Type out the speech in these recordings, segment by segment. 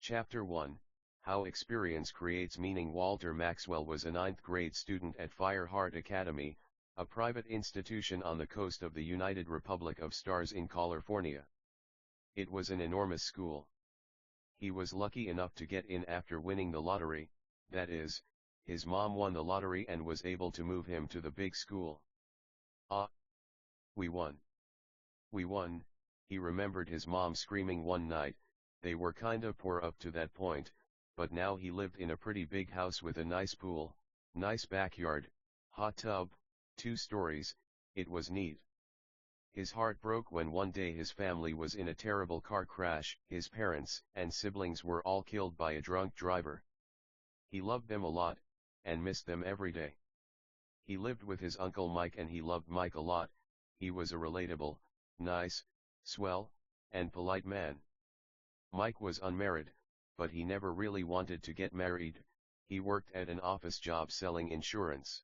Chapter 1, How Experience Creates Meaning. Walter Maxwell was a ninth-grade student at Fireheart Academy, a private institution on the coast of the United Republic of Stars in California. It was an enormous school. He was lucky enough to get in after winning the lottery, that is, his mom won the lottery and was able to move him to the big school. Ah! We won. We won, he remembered his mom screaming one night. They were kinda poor up to that point, but now he lived in a pretty big house with a nice pool, nice backyard, hot tub, 2 stories, it was neat. His heart broke when one day his family was in a terrible car crash. His parents and siblings were all killed by a drunk driver. He loved them a lot, and missed them every day. He lived with his uncle Mike and he loved Mike a lot. He was a relatable, nice, swell, and polite man. Mike was unmarried, but he never really wanted to get married. He worked at an office job selling insurance.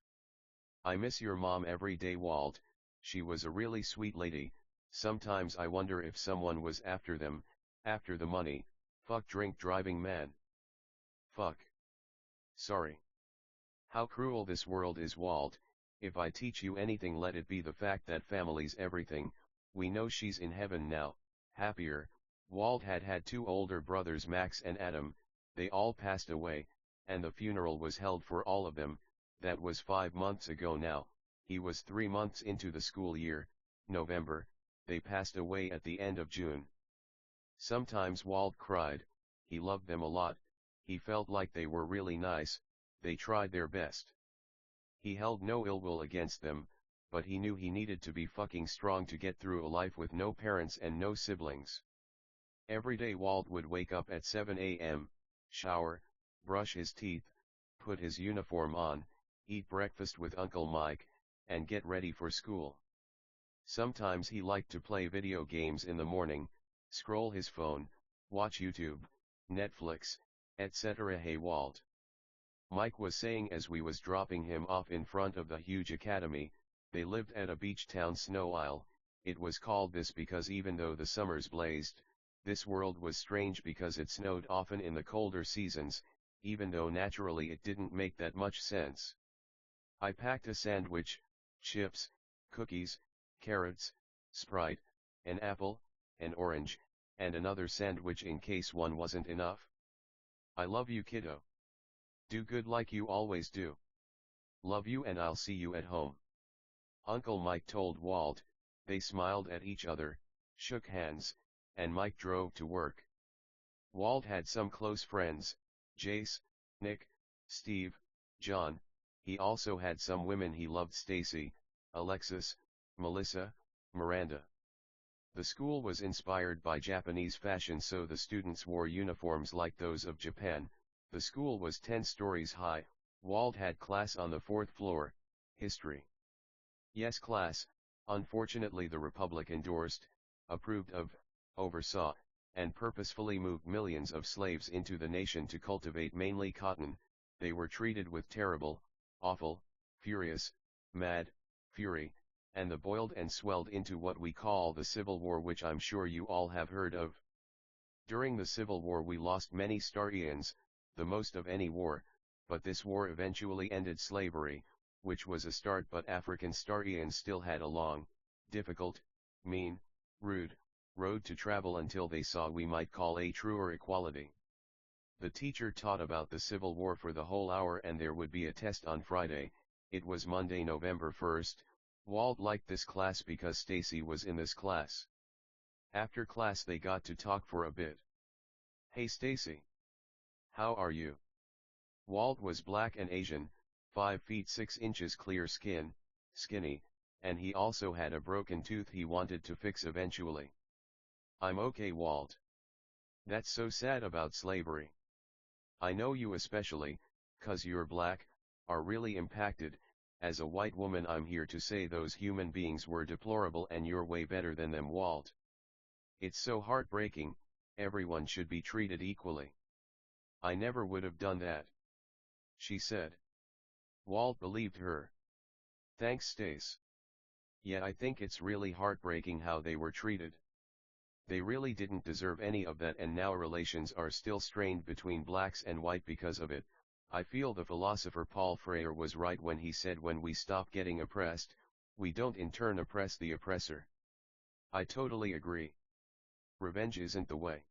I miss your mom every day, Walt. She was a really sweet lady. Sometimes I wonder if someone was after them, after the money. Fuck drink driving man. Fuck. Sorry. How cruel this world is, Walt. If I teach you anything, let it be the fact that family's everything. We know she's in heaven now, happier. Walt had 2 older brothers, Max and Adam. They all passed away, and the funeral was held for all of them. That was 5 months ago now. He was 3 months into the school year, November. They passed away at the end of June. Sometimes Walt cried. He loved them a lot. He felt like they were really nice. They tried their best. He held no ill will against them, but he knew he needed to be fucking strong to get through a life with no parents and no siblings. Every day Walt would wake up at 7 a.m., shower, brush his teeth, put his uniform on, eat breakfast with Uncle Mike, and get ready for school. Sometimes he liked to play video games in the morning, scroll his phone, watch YouTube, Netflix, etc. Hey Walt. Mike was saying as we was dropping him off in front of the huge academy. They lived at a beach town, Snow Isle. It was called this because even though the summers blazed, this world was strange because it snowed often in the colder seasons, even though naturally it didn't make that much sense. I packed a sandwich, chips, cookies, carrots, Sprite, an apple, an orange, and another sandwich in case one wasn't enough. I love you, kiddo. Do good like you always do. Love you, and I'll see you at home. Uncle Mike told Walt. They smiled at each other, shook hands, and Mike drove to work. Walt had some close friends, Jace, Nick, Steve, John. He also had some women he loved, Stacy, Alexis, Melissa, Miranda. The school was inspired by Japanese fashion, so the students wore uniforms like those of Japan. The school was 10 stories high. Walt had class on the 4th floor, history. Yes, class. Unfortunately the Republic endorsed, approved of, oversaw, and purposefully moved millions of slaves into the nation to cultivate mainly cotton. They were treated with terrible, awful, furious, mad, fury, and the boiled and swelled into what we call the Civil War, which I'm sure you all have heard of. During the Civil War we lost many Starians, the most of any war, but this war eventually ended slavery, which was a start, but African Starians still had a long, difficult, mean, rude, road to travel until they saw we might call a truer equality. The teacher taught about the Civil War for the whole hour and there would be a test on Friday. It was Monday, November 1st. Walt liked this class because Stacy was in this class. After class they got to talk for a bit. Hey Stacy. How are you? Walt was black and Asian, 5 feet 6 inches, clear skin, skinny, and he also had a broken tooth he wanted to fix eventually. I'm okay, Walt. That's so sad about slavery. I know you especially, 'cause you're black, are really impacted. As a white woman I'm here to say those human beings were deplorable and you're way better than them, Walt. It's so heartbreaking. Everyone should be treated equally. I never would have done that, she said. Walt believed her. Thanks, Stace. Yeah, I think it's really heartbreaking how they were treated. They really didn't deserve any of that, and now relations are still strained between blacks and white because of it. I feel the philosopher Paul Freire was right when he said when we stop getting oppressed, we don't in turn oppress the oppressor. I totally agree. Revenge isn't the way.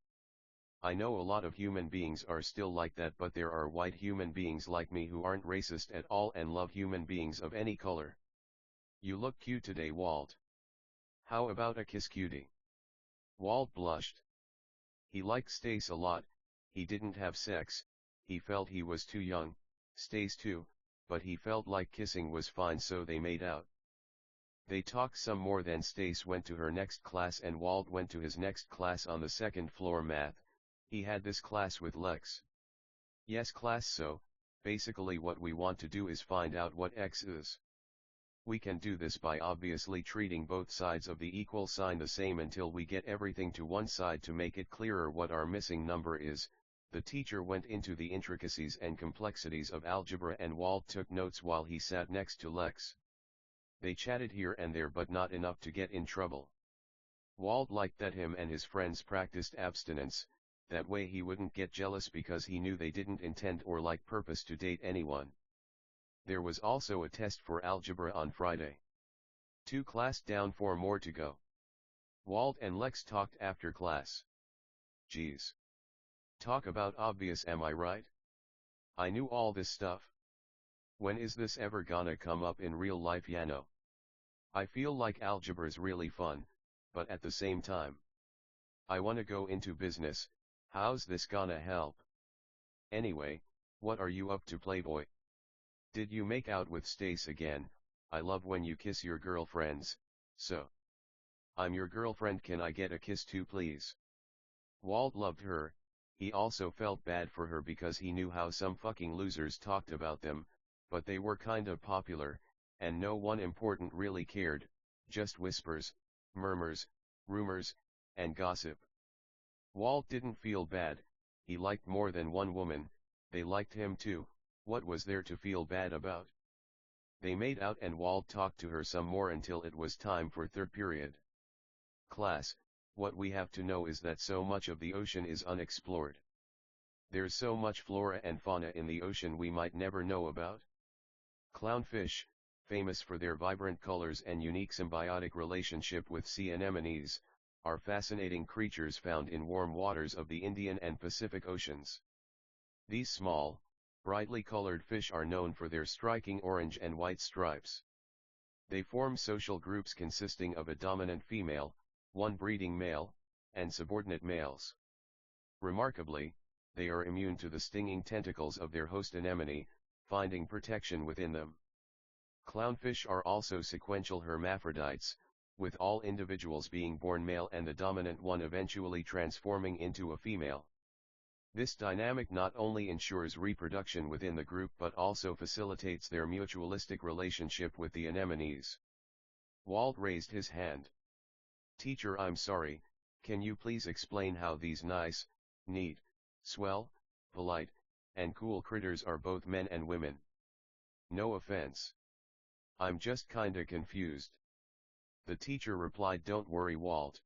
I know a lot of human beings are still like that, but there are white human beings like me who aren't racist at all and love human beings of any color. You look cute today, Walt. How about a kiss, cutie? Walt blushed. He liked Stace a lot. He didn't have sex, he felt he was too young, Stace too, but he felt like kissing was fine, so they made out. They talked some more, then Stace went to her next class and Walt went to his next class on the second floor, math. He had this class with Lex. Yes, class, so basically what we want to do is find out what X is. We can do this by obviously treating both sides of the equal sign the same until we get everything to one side to make it clearer what our missing number is. The teacher went into the intricacies and complexities of algebra and Walt took notes while he sat next to Lex. They chatted here and there, but not enough to get in trouble. Walt liked that him and his friends practiced abstinence, that way he wouldn't get jealous because he knew they didn't intend or like purpose to date anyone. There was also a test for algebra on Friday. 2 class down, 4 more to go. Walt and Lex talked after class. Geez. Talk about obvious, am I right? I knew all this stuff. When is this ever gonna come up in real life, Yano? I feel like algebra's really fun, but at the same time, I wanna go into business. How's this gonna help? Anyway, what are you up to, playboy? Did you make out with Stace again? I love when you kiss your girlfriends, so. I'm your girlfriend, can I get a kiss too, please? Walt loved her. He also felt bad for her because he knew how some fucking losers talked about them, but they were kind of popular, and no one important really cared, just whispers, murmurs, rumors, and gossip. Walt didn't feel bad. He liked more than one woman, they liked him too. What was there to feel bad about? They made out and Walt talked to her some more until it was time for third period. Class, what we have to know is that so much of the ocean is unexplored. There's so much flora and fauna in the ocean we might never know about. Clownfish, famous for their vibrant colors and unique symbiotic relationship with sea anemones, are fascinating creatures found in warm waters of the Indian and Pacific Oceans. These small, brightly colored fish are known for their striking orange and white stripes. They form social groups consisting of a dominant female, one breeding male, and subordinate males. Remarkably, they are immune to the stinging tentacles of their host anemone, finding protection within them. Clownfish are also sequential hermaphrodites, with all individuals being born male and the dominant one eventually transforming into a female. This dynamic not only ensures reproduction within the group but also facilitates their mutualistic relationship with the anemones. Walt raised his hand. Teacher, I'm sorry, can you please explain how these nice, neat, swell, polite, and cool critters are both men and women? No offense. I'm just kinda confused. The teacher replied, don't worry, Walt.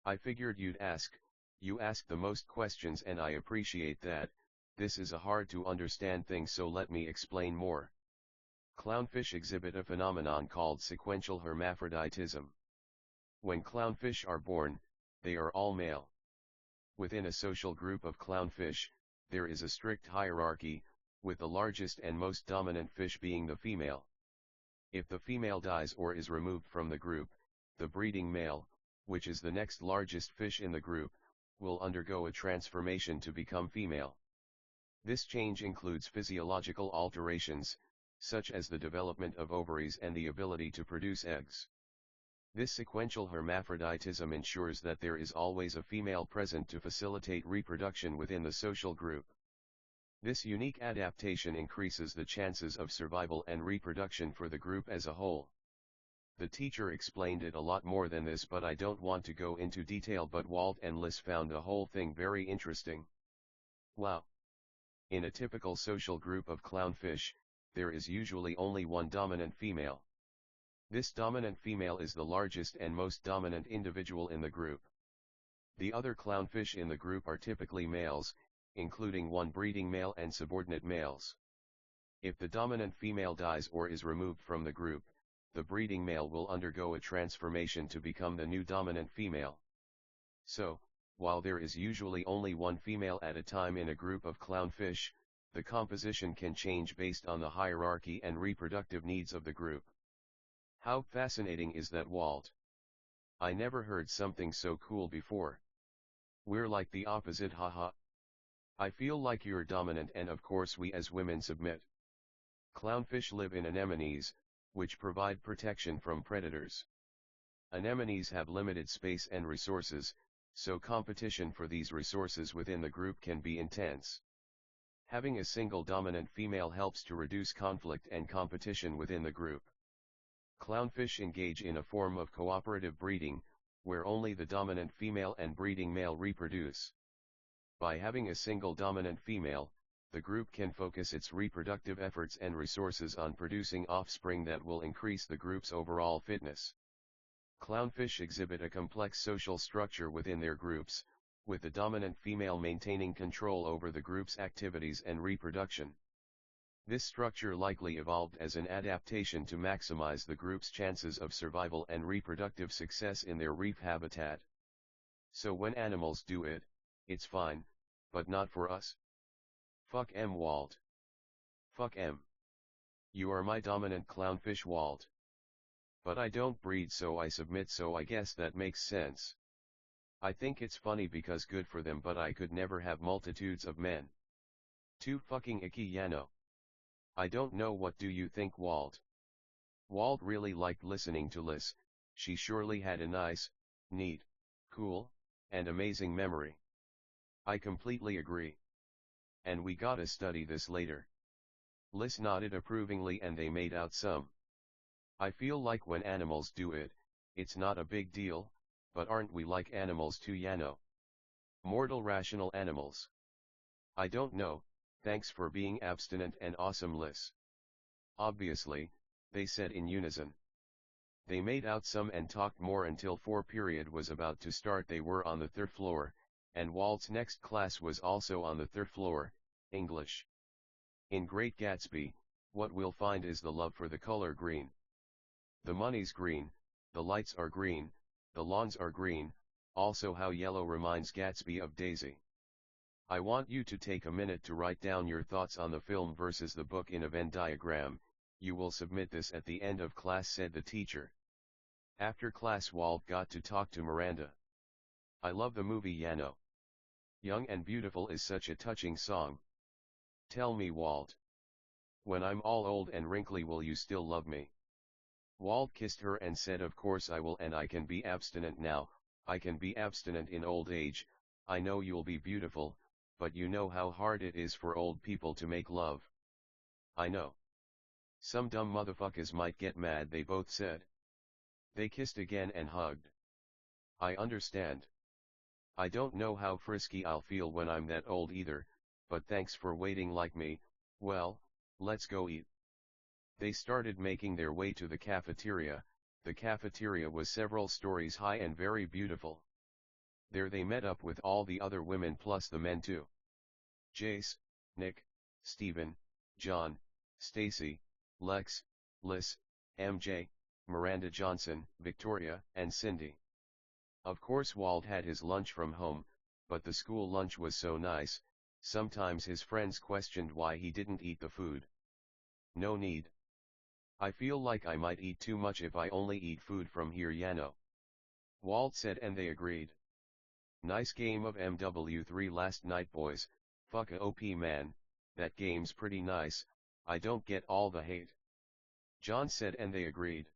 I figured you'd ask. You ask the most questions and I appreciate that. This is a hard to understand thing, so let me explain more. Clownfish exhibit a phenomenon called sequential hermaphroditism. When clownfish are born, they are all male. Within a social group of clownfish, there is a strict hierarchy, with the largest and most dominant fish being the female. If the female dies or is removed from the group, the breeding male, which is the next largest fish in the group, will undergo a transformation to become female. This change includes physiological alterations, such as the development of ovaries and the ability to produce eggs. This sequential hermaphroditism ensures that there is always a female present to facilitate reproduction within the social group. This unique adaptation increases the chances of survival and reproduction for the group as a whole. The teacher explained it a lot more than this, but I don't want to go into detail, but Walt and Liz found the whole thing very interesting. Wow! In a typical social group of clownfish, there is usually only one dominant female. This dominant female is the largest and most dominant individual in the group. The other clownfish in the group are typically males, including one breeding male and subordinate males. If the dominant female dies or is removed from the group, the breeding male will undergo a transformation to become the new dominant female. So, while there is usually only one female at a time in a group of clownfish, the composition can change based on the hierarchy and reproductive needs of the group. How fascinating is that, Walt? I never heard something so cool before. We're like the opposite, haha. I feel like you're dominant and of course we as women submit. Clownfish live in anemones, which provide protection from predators. Anemones have limited space and resources, so competition for these resources within the group can be intense. Having a single dominant female helps to reduce conflict and competition within the group. Clownfish engage in a form of cooperative breeding, where only the dominant female and breeding male reproduce. By having a single dominant female, the group can focus its reproductive efforts and resources on producing offspring that will increase the group's overall fitness. Clownfish exhibit a complex social structure within their groups, with the dominant female maintaining control over the group's activities and reproduction. This structure likely evolved as an adaptation to maximize the group's chances of survival and reproductive success in their reef habitat. So when animals do it, it's fine, but not for us. Fuck Walt. Fuck You are my dominant clownfish, Walt. But I don't breed, so I submit, so I guess that makes sense. I think it's funny because good for them, but I could never have multitudes of men. Too fucking icky, Yano. I don't know, what do you think, Walt? Walt really liked listening to Liz. She surely had a nice, neat, cool, and amazing memory. I completely agree. And we gotta study this later. Liz nodded approvingly and they made out some. I feel like when animals do it, it's not a big deal, but aren't we like animals too, Yano? Mortal rational animals. I don't know, thanks for being abstinent and awesome, Liz. Obviously, they said in unison. They made out some and talked more until period was about to start. They were on the third floor, and Walt's next class was also on the third floor, English. In Great Gatsby, what we'll find is the love for the color green. The money's green, the lights are green, the lawns are green, also how yellow reminds Gatsby of Daisy. I want you to take a minute to write down your thoughts on the film versus the book in a Venn diagram. You will submit this at the end of class, said the teacher. After class, Walt got to talk to Miranda. I love the movie, Yano. Young and Beautiful is such a touching song. Tell me, Walt. When I'm all old and wrinkly, will you still love me? Walt kissed her and said, of course I will, and I can be abstinent now. I can be abstinent in old age. I know you'll be beautiful, but you know how hard it is for old people to make love. I know. Some dumb motherfuckers might get mad, they both said. They kissed again and hugged. I understand. I don't know how frisky I'll feel when I'm that old either, but thanks for waiting like me. Well, let's go eat. They started making their way to the cafeteria. The cafeteria was several stories high and very beautiful. There they met up with all the other women plus the men too. Jace, Nick, Steven, John, Stacy, Lex, Liz, MJ, Miranda Johnson, Victoria, and Cindy. Of course Walt had his lunch from home, but the school lunch was so nice, sometimes his friends questioned why he didn't eat the food. No need. I feel like I might eat too much if I only eat food from here, Yano. Walt said, and they agreed. Nice game of MW3 last night, boys. Fuck a OP, man, that game's pretty nice. I don't get all the hate. John said, and they agreed.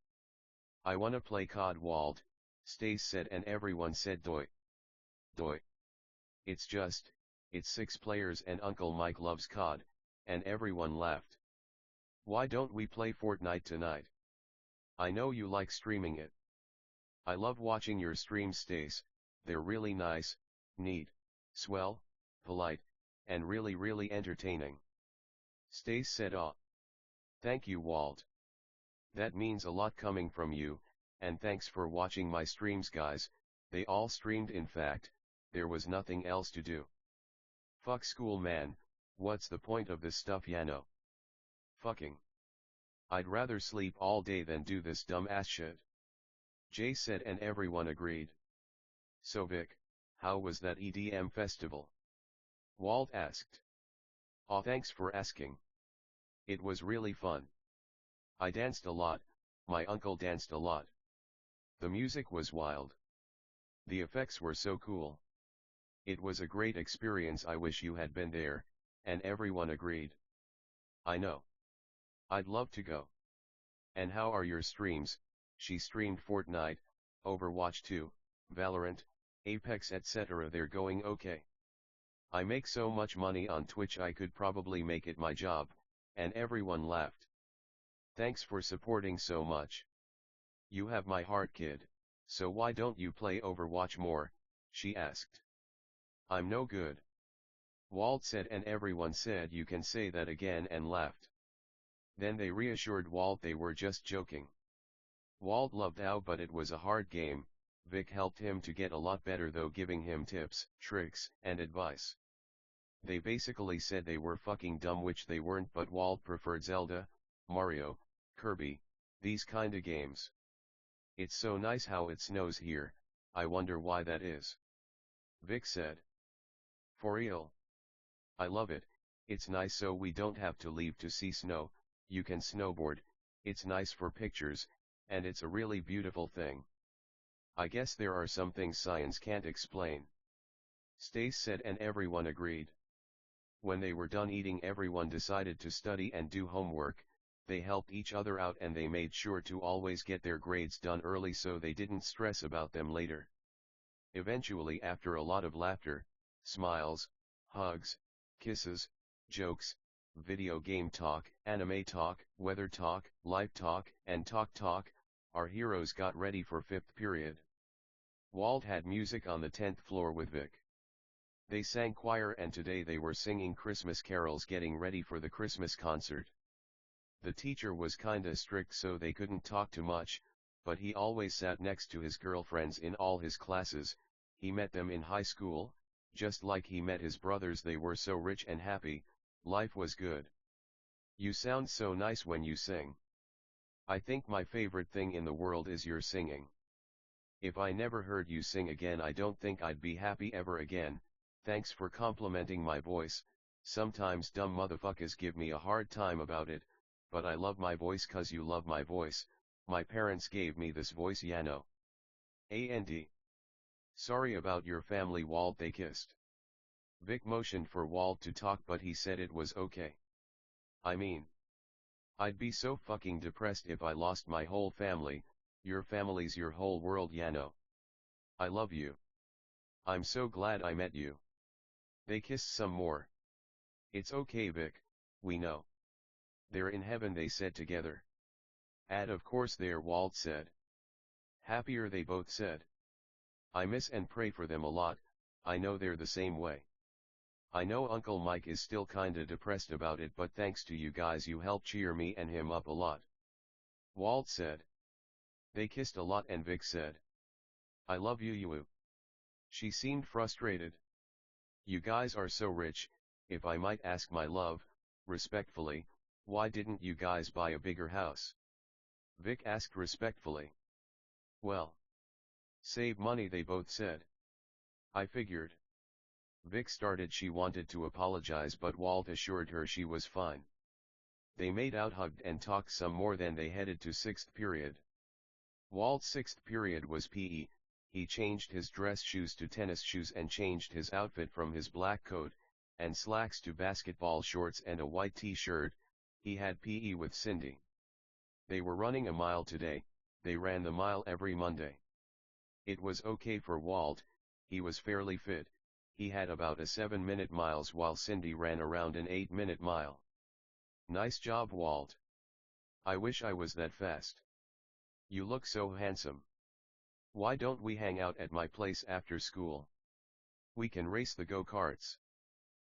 I wanna play COD, Walt, Stace said, and everyone said doi. Doi. It's 6 players and Uncle Mike loves COD, and everyone laughed. Why don't we play Fortnite tonight? I know you like streaming it. I love watching your streams, Stace. They're really nice, neat, swell, polite, and really entertaining. Stace said, "Aw. Thank you, Walt. That means a lot coming from you, and thanks for watching my streams, guys." They all streamed, in fact, there was nothing else to do. Fuck school, man, what's the point of this stuff, Yano? Fucking. I'd rather sleep all day than do this dumb ass shit. Jay said, and everyone agreed. So Vic, how was that EDM festival? Walt asked. Aw, thanks for asking. It was really fun. I danced a lot, my uncle danced a lot. The music was wild. The effects were so cool. It was a great experience. I wish you had been there, and everyone agreed. I know. I'd love to go. And how are your streams? She streamed Fortnite, Overwatch 2, Valorant, Apex etc. They're going okay. I make so much money on Twitch I could probably make it my job, and everyone laughed. Thanks for supporting so much. You have my heart, kid, so why don't you play Overwatch more? She asked. I'm no good. Walt said, and everyone said you can say that again, and laughed. Then they reassured Walt they were just joking. Walt loved OW, but it was a hard game. Vic helped him to get a lot better though, giving him tips, tricks, and advice. They basically said they were fucking dumb, which they weren't, but Walt preferred Zelda, Mario, Kirby, these kinda games. It's so nice how it snows here, I wonder why that is. Vic said. For real? I love it, it's nice so we don't have to leave to see snow, you can snowboard, it's nice for pictures, and it's a really beautiful thing. I guess there are some things science can't explain. Stace said, and everyone agreed. When they were done eating, everyone decided to study and do homework. They helped each other out and they made sure to always get their grades done early so they didn't stress about them later. Eventually, after a lot of laughter, smiles, hugs, kisses, jokes, video game talk, anime talk, weather talk, life talk, and talk, our heroes got ready for 5th period. Walt had music on the 10th floor with Vic. They sang choir, and today they were singing Christmas carols getting ready for the Christmas concert. The teacher was kinda strict so they couldn't talk too much, but he always sat next to his girlfriends in all his classes. He met them in high school, just like he met his brothers. They were so rich and happy, life was good. You sound so nice when you sing. I think my favorite thing in the world is your singing. If I never heard you sing again, I don't think I'd be happy ever again. Thanks for complimenting my voice. Sometimes dumb motherfuckers give me a hard time about it, but I love my voice 'cause you love my voice. My parents gave me this voice, Yano. And. Sorry about your family, Walt. They kissed. Vic motioned for Walt to talk, but he said it was okay. I mean, I'd be so fucking depressed if I lost my whole family. Your family's your whole world, Yano. I love you. I'm so glad I met you. They kissed some more. It's okay, Vic, we know. They're in heaven, they said together. And of course they're, Walt said. Happier, they both said. I miss and pray for them a lot. I know they're the same way. I know Uncle Mike is still kinda depressed about it, but thanks to you guys you helped cheer me and him up a lot. Walt said. They kissed a lot and Vic said. I love you, Yu. She seemed frustrated. You guys are so rich, if I might ask my love, respectfully, why didn't you guys buy a bigger house? Vic asked respectfully. Well, save money, they both said. I figured. Vic started. She wanted to apologize, but Walt assured her she was fine. They made out, hugged, and talked some more. Then they headed to 6th period. Walt's 6th period was PE. He changed his dress shoes to tennis shoes and changed his outfit from his black coat and slacks to basketball shorts and a white t-shirt. He had PE with Cindy. They were running a mile today. They ran the mile every Monday. It was okay for Walt, he was fairly fit. He had about a 7-minute miles while Cindy ran around an 8-minute mile. Nice job, Walt. I wish I was that fast. You look so handsome. Why don't we hang out at my place after school? We can race the go-karts.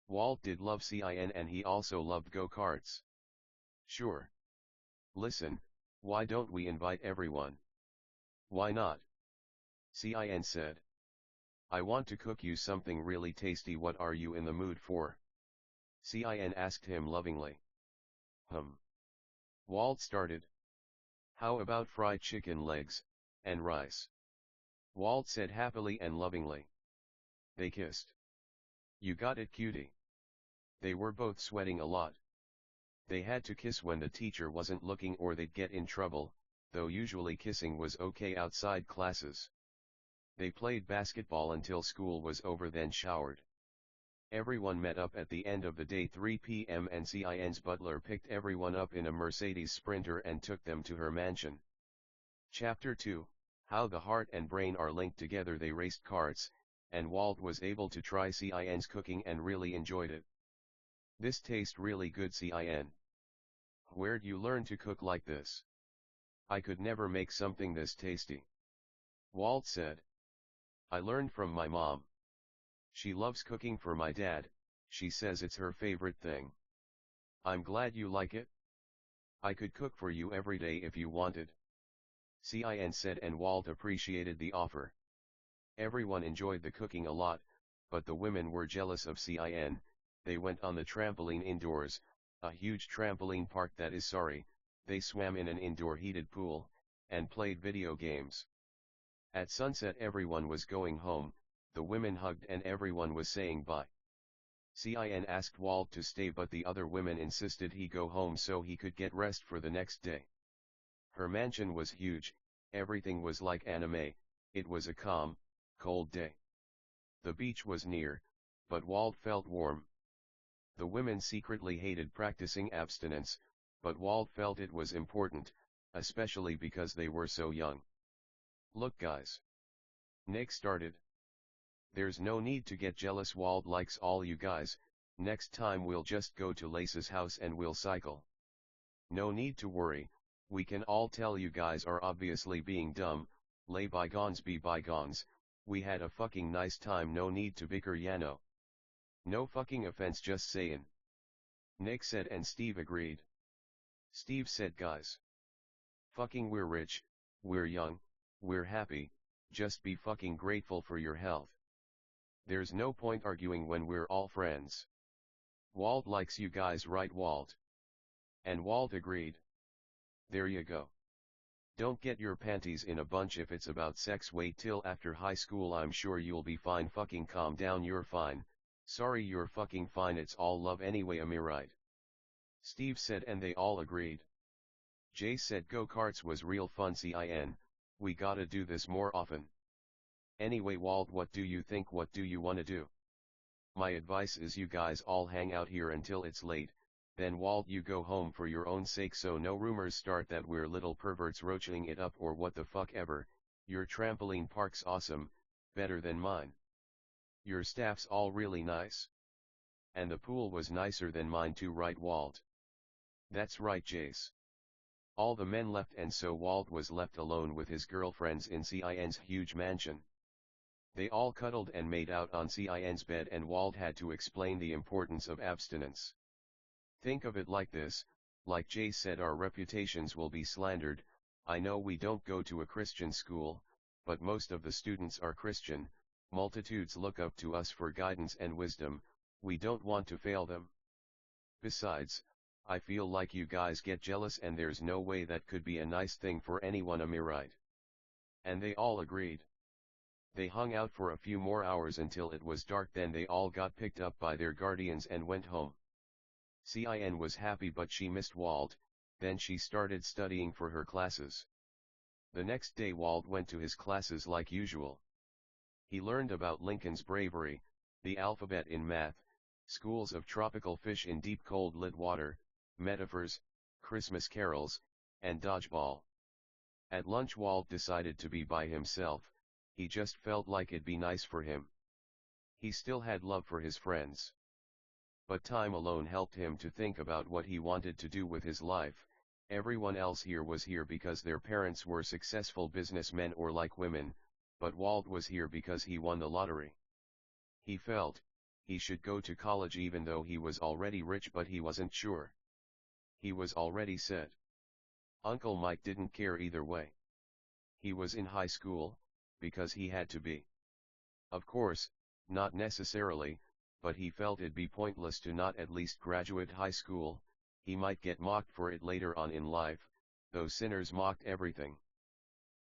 Walt did love CIN and he also loved go-karts. Sure. Listen, why don't we invite everyone? Why not? CIN said. I want to cook you something really tasty. What are you in the mood for? Cin asked him lovingly. Walt started. How about fried chicken legs, and rice? Walt said happily and lovingly. They kissed. You got it, cutie. They were both sweating a lot. They had to kiss when the teacher wasn't looking or they'd get in trouble, though usually kissing was okay outside classes. They played basketball until school was over, then showered. Everyone met up at the end of the day 3 p.m. and Cin's butler picked everyone up in a Mercedes Sprinter and took them to her mansion. Chapter 2, How the Heart and Brain Are Linked Together. They raced karts, and Walt was able to try Cin's cooking and really enjoyed it. This tastes really good, Cin. Where'd you learn to cook like this? I could never make something this tasty. Walt said. I learned from my mom. She loves cooking for my dad, she says it's her favorite thing. I'm glad you like it. I could cook for you every day if you wanted. Cin said, and Walt appreciated the offer. Everyone enjoyed the cooking a lot, but the women were jealous of Cin. They went on the trampoline indoors, a huge trampoline park that is they swam in an indoor heated pool, and played video games. At sunset everyone was going home, the women hugged and everyone was saying bye. Cin asked Walt to stay, but the other women insisted he go home so he could get rest for the next day. Her mansion was huge, everything was like anime, it was a calm, cold day. The beach was near, but Walt felt warm. The women secretly hated practicing abstinence, but Walt felt it was important, especially because they were so young. Look guys. Nick started. There's no need to get jealous, Walt likes all you guys, next time we'll just go to Lace's house and we'll cycle. No need to worry, we can all tell you guys are obviously being dumb, lay bygones be bygones, we had a fucking nice time, no need to bicker, Yano. No fucking offense, just sayin'. Nick said, and Steve agreed. Steve said, guys. Fucking we're rich, we're young, we're happy, just be fucking grateful for your health. There's no point arguing when we're all friends. Walt likes you guys, right Walt? And Walt agreed. There you go. Don't get your panties in a bunch if it's about sex, wait till after high school, I'm sure you'll be fine, fucking calm down, you're fine, sorry you're fucking fine, it's all love anyway, am I right? Steve said, and they all agreed. Jay said go-karts was real fun, Cin, we gotta do this more often. Anyway Walt, what do you think, what do you wanna do? My advice is you guys all hang out here until it's late, then Walt you go home for your own sake so no rumors start that we're little perverts roaching it up or what the fuck ever. Your trampoline park's awesome, better than mine. Your staff's all really nice. And the pool was nicer than mine too, right Walt? That's right Jace. All the men left and so Walt was left alone with his girlfriends in Cin's huge mansion. They all cuddled and made out on Cin's bed and Walt had to explain the importance of abstinence. Think of it like this, like Jay said, our reputations will be slandered. I know we don't go to a Christian school, but most of the students are Christian, multitudes look up to us for guidance and wisdom, we don't want to fail them. Besides, I feel like you guys get jealous and there's no way that could be a nice thing for anyone, am I right? And they all agreed. They hung out for a few more hours until it was dark, then they all got picked up by their guardians and went home. Cin was happy but she missed Walt, then she started studying for her classes. The next day Walt went to his classes like usual. He learned about Lincoln's bravery, the alphabet in math, schools of tropical fish in deep cold lit water, metaphors, Christmas carols, and dodgeball. At lunch Walt decided to be by himself, he just felt like it'd be nice for him. He still had love for his friends. But time alone helped him to think about what he wanted to do with his life. Everyone else here was here because their parents were successful businessmen or like women, but Walt was here because he won the lottery. He felt he should go to college even though he was already rich, but he wasn't sure. He was already set. Uncle Mike didn't care either way. He was in high school, because he had to be. Of course, not necessarily, but he felt it'd be pointless to not at least graduate high school. He might get mocked for it later on in life, though sinners mocked everything.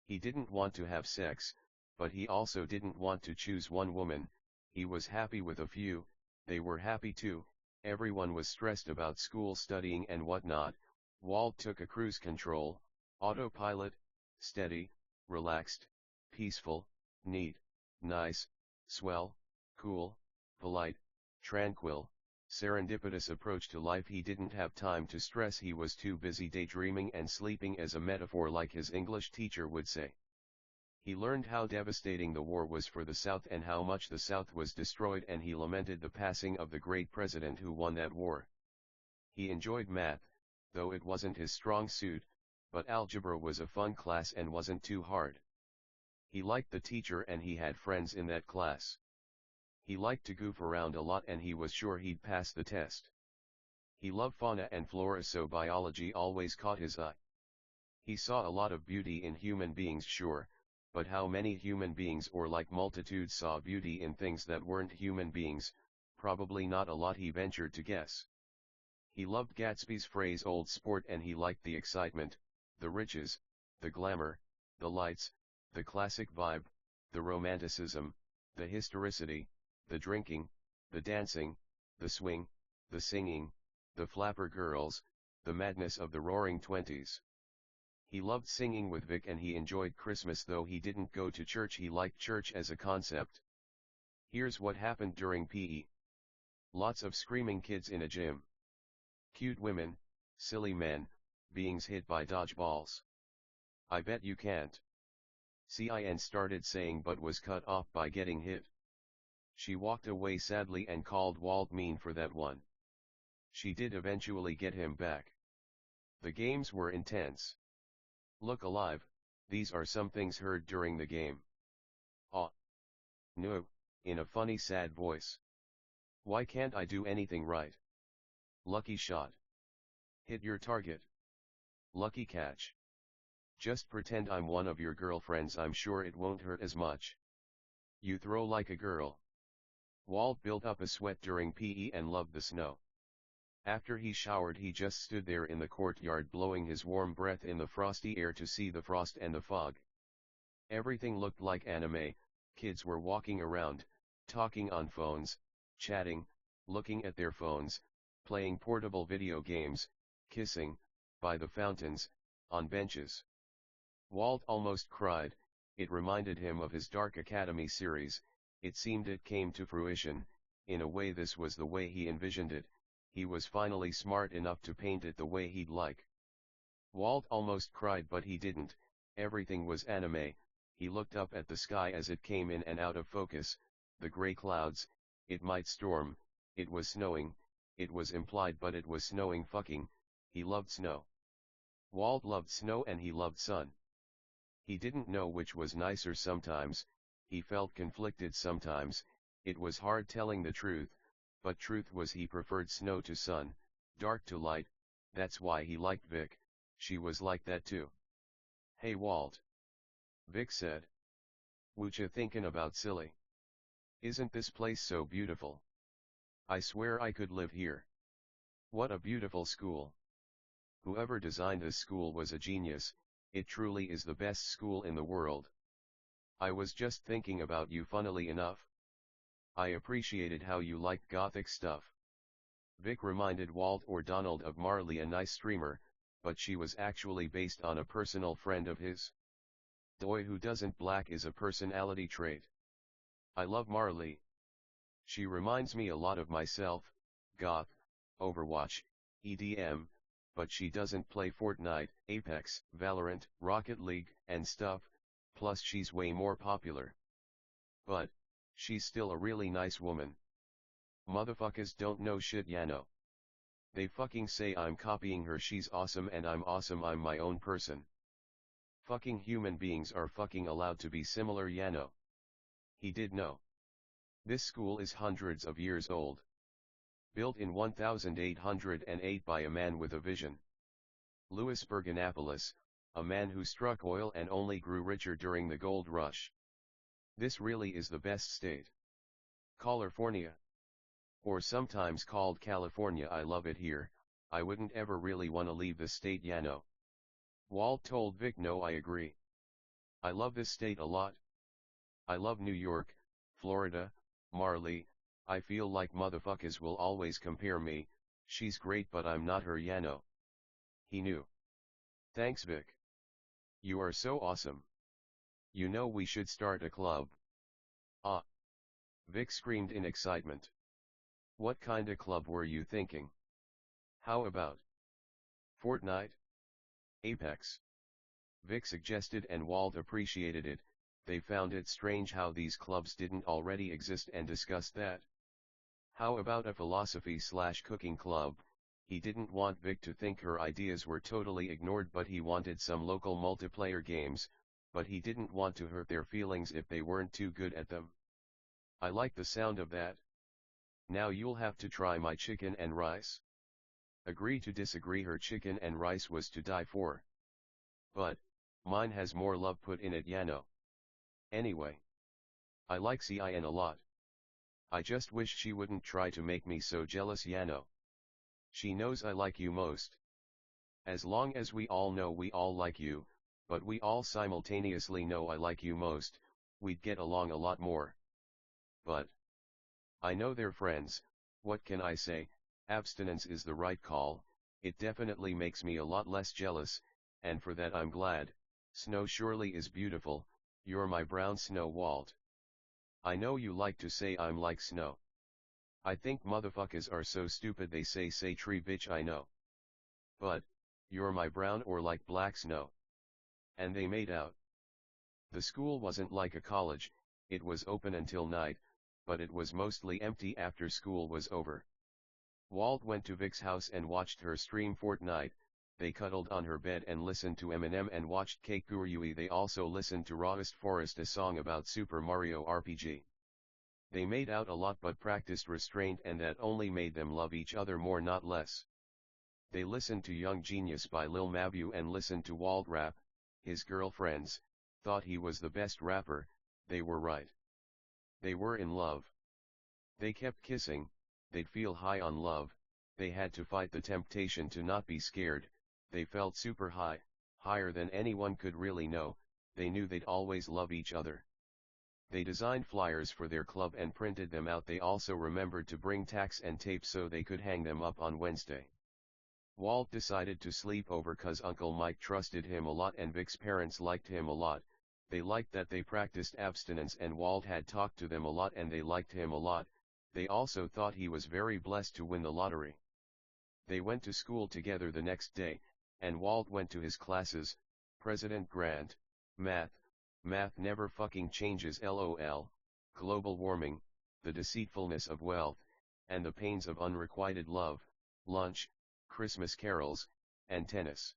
He didn't want to have sex, but he also didn't want to choose one woman. He was happy with a few, they were happy too. Everyone was stressed about school, studying and whatnot. Walt took a cruise control, autopilot, steady, relaxed, peaceful, neat, nice, swell, cool, polite, tranquil, serendipitous approach to life. He didn't have time to stress, he was too busy daydreaming and sleeping, as a metaphor like his English teacher would say. He learned how devastating the war was for the South and how much the South was destroyed, and he lamented the passing of the great president who won that war. He enjoyed math, though it wasn't his strong suit, but algebra was a fun class and wasn't too hard. He liked the teacher and he had friends in that class. He liked to goof around a lot and he was sure he'd pass the test. He loved fauna and flora, so biology always caught his eye. He saw a lot of beauty in human beings, sure, but how many human beings, or like multitudes, saw beauty in things that weren't human beings? Probably not a lot, he ventured to guess. He loved Gatsby's phrase "old sport," and he liked the excitement, the riches, the glamour, the lights, the classic vibe, the romanticism, the historicity, the drinking, the dancing, the swing, the singing, the flapper girls, the madness of the roaring 20s. He loved singing with Vic and he enjoyed Christmas, though he didn't go to church. He liked church as a concept. Here's what happened during PE. Lots of screaming kids in a gym. Cute women, silly men, beings hit by dodgeballs. I bet you can't. Cin started saying, but was cut off by getting hit. She walked away sadly and called Walt mean for that one. She did eventually get him back. The games were intense. Look alive, these are some things heard during the game. Ah. No, in a funny sad voice. Why can't I do anything right? Lucky shot. Hit your target. Lucky catch. Just pretend I'm one of your girlfriends, I'm sure it won't hurt as much. You throw like a girl. Walt built up a sweat during PE and loved the snow. After he showered, he just stood there in the courtyard blowing his warm breath in the frosty air to see the frost and the fog. Everything looked like anime. Kids were walking around, talking on phones, chatting, looking at their phones, playing portable video games, kissing, by the fountains, on benches. Walt almost cried. It reminded him of his Dark Academy series. It seemed it came to fruition. In a way, this was the way he envisioned it. He was finally smart enough to paint it the way he'd like. Walt almost cried, but he didn't. Everything was anime. He looked up at the sky as it came in and out of focus, the gray clouds. It might storm, it was snowing, it was implied, but it was snowing. Fucking, he loved snow. Walt loved snow and he loved sun. He didn't know which was nicer sometimes. He felt conflicted sometimes. It was hard telling the truth, but truth was he preferred snow to sun, dark to light. That's why he liked Vic. She was like that too. Hey Walt. Vic said. Whatcha thinking about, silly? Isn't this place so beautiful? I swear I could live here. What a beautiful school. Whoever designed this school was a genius. It truly is the best school in the world. I was just thinking about you, funnily enough. I appreciated how you liked gothic stuff. Vic reminded Walt or Donald of Marley, a nice streamer, but she was actually based on a personal friend of his. Boy who doesn't black is a personality trait. I love Marley. She reminds me a lot of myself, goth, Overwatch, EDM, but she doesn't play Fortnite, Apex, Valorant, Rocket League, and stuff, plus she's way more popular. But, she's still a really nice woman. Motherfuckers don't know shit, Yano. They fucking say I'm copying her. She's awesome and I'm awesome. I'm my own person. Fucking human beings are fucking allowed to be similar, Yano. He did know. This school is hundreds of years old. Built in 1808 by a man with a vision. Louis Berganapolis, a man who struck oil and only grew richer during the gold rush. This really is the best state. California. Or sometimes called California. I love it here, I wouldn't ever really wanna leave the state, ya know. Walt told Vic. No, I agree. I love this state a lot. I love New York, Florida, Marley. I feel like motherfuckers will always compare me, she's great but I'm not her, ya know. He knew. Thanks, Vic. You are so awesome. You know we should start a club. Ah. Vic screamed in excitement. What kinda club were you thinking? How about Fortnite? Apex? Vic suggested, and Walt appreciated it. They found it strange how these clubs didn't already exist and discussed that. How about a philosophy/cooking club? He didn't want Vic to think her ideas were totally ignored, but he wanted some local multiplayer games, but he didn't want to hurt their feelings if they weren't too good at them. I like the sound of that. Now you'll have to try my chicken and rice. Agree to disagree. Her chicken and rice was to die for. But mine has more love put in it, ya know. Anyway. I like Cin a lot. I just wish she wouldn't try to make me so jealous, ya know. She knows I like you most. As long as we all know we all like you, but we all simultaneously know I like you most, we'd get along a lot more. But I know they're friends, what can I say? Abstinence is the right call. It definitely makes me a lot less jealous, and for that I'm glad. Snow surely is beautiful. You're my brown snow, Walt. I know you like to say I'm like snow. I think motherfuckers are so stupid they say tree bitch, I know. But you're my brown or like black snow. And they made out. The school wasn't like a college, it was open until night, but it was mostly empty after school was over. Walt went to Vic's house and watched her stream Fortnite. They cuddled on her bed and listened to Eminem and watched Keikuryui. They also listened to Rawest Forest, a song about Super Mario RPG. They made out a lot but practiced restraint, and that only made them love each other more, not less. They listened to Young Genius by Lil Mabu and listened to Walt rap. His girlfriends thought he was the best rapper. They were right. They were in love. They kept kissing. They'd feel high on love. They had to fight the temptation to not be scared. They felt super high, higher than anyone could really know. They knew they'd always love each other. They designed flyers for their club and printed them out. They also remembered to bring tacks and tape so they could hang them up on Wednesday. Walt decided to sleep over cause Uncle Mike trusted him a lot and Vic's parents liked him a lot. They liked that they practiced abstinence and Walt had talked to them a lot and they liked him a lot. They also thought he was very blessed to win the lottery. They went to school together the next day, and Walt went to his classes. President Grant, math never fucking changes, lol, global warming, the deceitfulness of wealth, and the pains of unrequited love, lunch, Christmas carols, and tennis.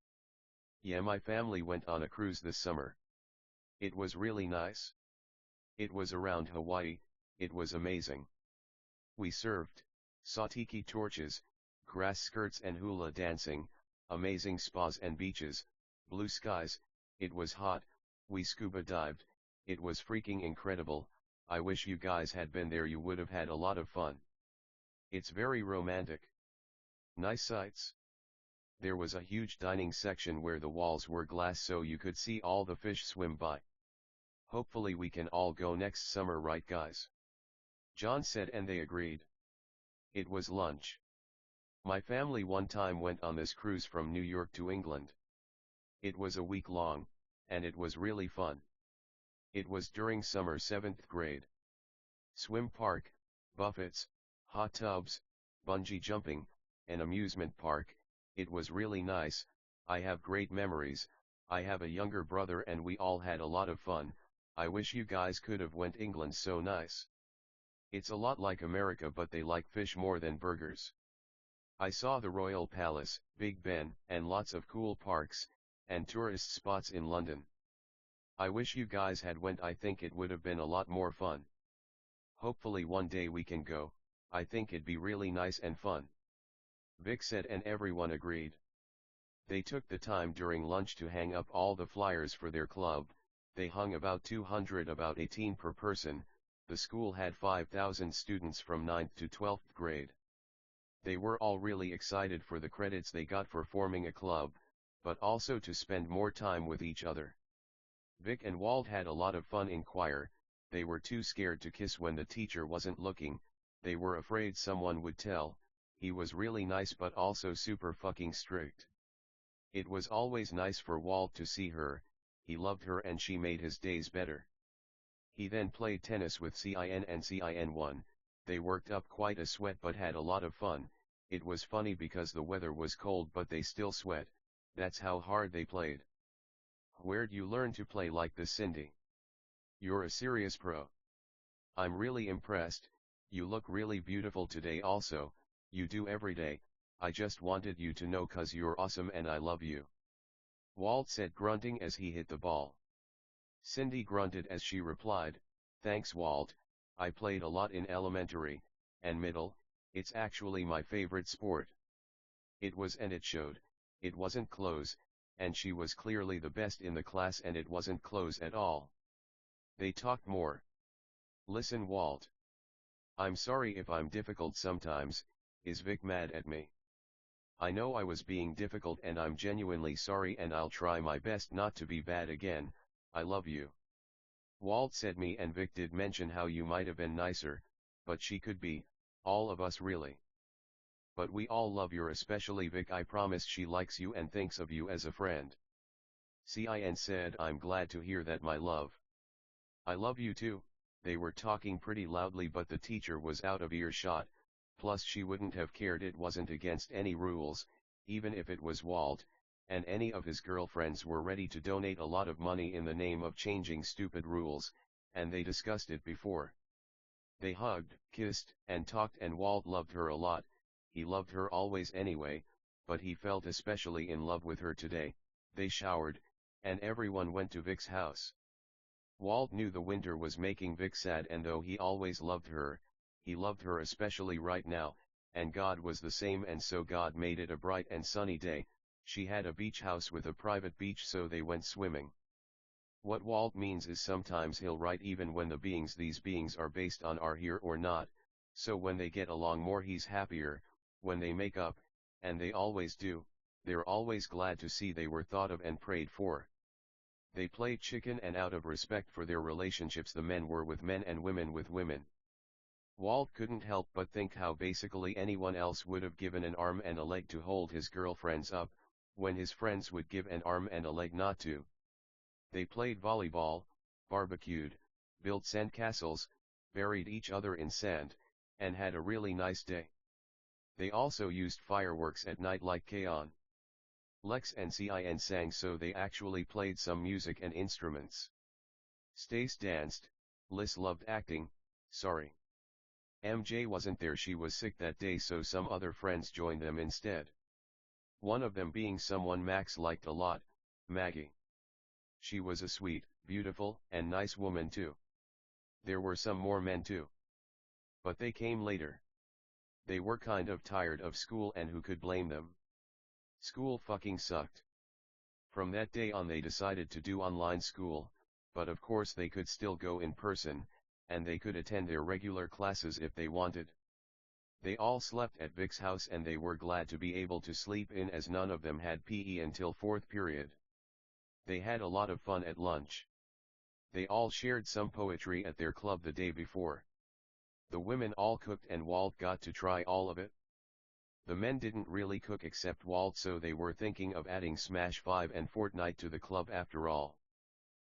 Yeah, my family went on a cruise this summer. It was really nice. It was around Hawaii, it was amazing. We surfed, saw tiki torches, grass skirts and hula dancing, amazing spas and beaches, blue skies, it was hot, we scuba dived, it was freaking incredible. I wish you guys had been there, you would have had a lot of fun. It's very romantic. Nice sights. There was a huge dining section where the walls were glass so you could see all the fish swim by. Hopefully we can all go next summer, right guys? John said, and they agreed. It was lunch. My family one time went on this cruise from New York to England. It was a week long, and it was really fun. It was during summer 7th grade. Swim park, buffets, hot tubs, bungee jumping, an amusement park. It was really nice. I have great memories. I have a younger brother and we all had a lot of fun. I wish you guys could have went. England so nice. It's a lot like America but they like fish more than burgers. I saw the Royal Palace, Big Ben, and lots of cool parks, and tourist spots in London. I wish you guys had went. I think it would have been a lot more fun. Hopefully one day we can go. I think it'd be really nice and fun. Vic said, and everyone agreed. They took the time during lunch to hang up all the flyers for their club. They hung about 200, about 18 per person. The school had 5,000 students from 9th to 12th grade. They were all really excited for the credits they got for forming a club, but also to spend more time with each other. Vic and Walt had a lot of fun in choir. They were too scared to kiss when the teacher wasn't looking. They were afraid someone would tell. He was really nice but also super fucking strict. It was always nice for Walt to see her. He loved her and she made his days better. He then played tennis with CIN and CIN won. They worked up quite a sweat but had a lot of fun. It was funny because the weather was cold but they still sweat. That's how hard they played. Where'd you learn to play like this, Cindy? You're a serious pro. I'm really impressed. You look really beautiful today also. You do every day. I just wanted you to know 'cause you're awesome and I love you. Walt said, grunting as he hit the ball. Cindy grunted as she replied, thanks Walt, I played a lot in elementary and middle. It's actually my favorite sport. It was, and it showed. It wasn't close, and she was clearly the best in the class and it wasn't close at all. They talked more. Listen Walt. I'm sorry if I'm difficult sometimes. Is Vic mad at me? I know I was being difficult and I'm genuinely sorry and I'll try my best not to be bad again. I love you. Walt said, me and Vic did mention how you might have been nicer, but she could be, all of us really. But we all love you, especially Vic. I promise she likes you and thinks of you as a friend. CIN said, I'm glad to hear that, my love. I love you too. They were talking pretty loudly but the teacher was out of earshot, plus she wouldn't have cared, it wasn't against any rules, even if it was Walt, and any of his girlfriends were ready to donate a lot of money in the name of changing stupid rules, and they discussed it before. They hugged, kissed, and talked and Walt loved her a lot. He loved her always anyway, but he felt especially in love with her today. They showered, and everyone went to Vic's house. Walt knew the winter was making Vic sad, and though he always loved her, he loved her especially right now, and God was the same, and so God made it a bright and sunny day. She had a beach house with a private beach, so they went swimming. What Walt means is sometimes he'll write even when the beings these beings are based on are here or not, so when they get along more he's happier, when they make up, and they always do, they're always glad to see they were thought of and prayed for. They played chicken, and out of respect for their relationships the men were with men and women with women. Walt couldn't help but think how basically anyone else would have given an arm and a leg to hold his girlfriends up, when his friends would give an arm and a leg not to. They played volleyball, barbecued, built sandcastles, buried each other in sand, and had a really nice day. They also used fireworks at night like K-On! Lex and CIN sang, so they actually played some music and instruments. Stace danced. Liz loved acting. Sorry, MJ wasn't there, she was sick that day, so some other friends joined them instead. One of them being someone Max liked a lot, Maggie. She was a sweet, beautiful, and nice woman too. There were some more men too. But they came later. They were kind of tired of school, and who could blame them? School fucking sucked. From that day on they decided to do online school, but of course they could still go in person, and they could attend their regular classes if they wanted. They all slept at Vic's house, and they were glad to be able to sleep in as none of them had PE until fourth period. They had a lot of fun at lunch. They all shared some poetry at their club the day before. The women all cooked and Walt got to try all of it. The men didn't really cook except Walt, so they were thinking of adding Smash 5 and Fortnite to the club after all.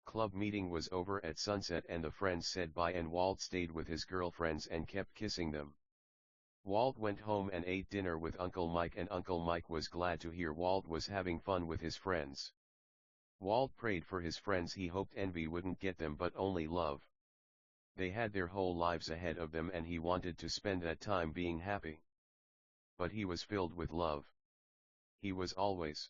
Club meeting was over at sunset and the friends said bye, and Walt stayed with his girlfriends and kept kissing them. Walt went home and ate dinner with Uncle Mike, and Uncle Mike was glad to hear Walt was having fun with his friends. Walt prayed for his friends. He hoped envy wouldn't get them, but only love. They had their whole lives ahead of them and he wanted to spend that time being happy. But he was filled with love. He was always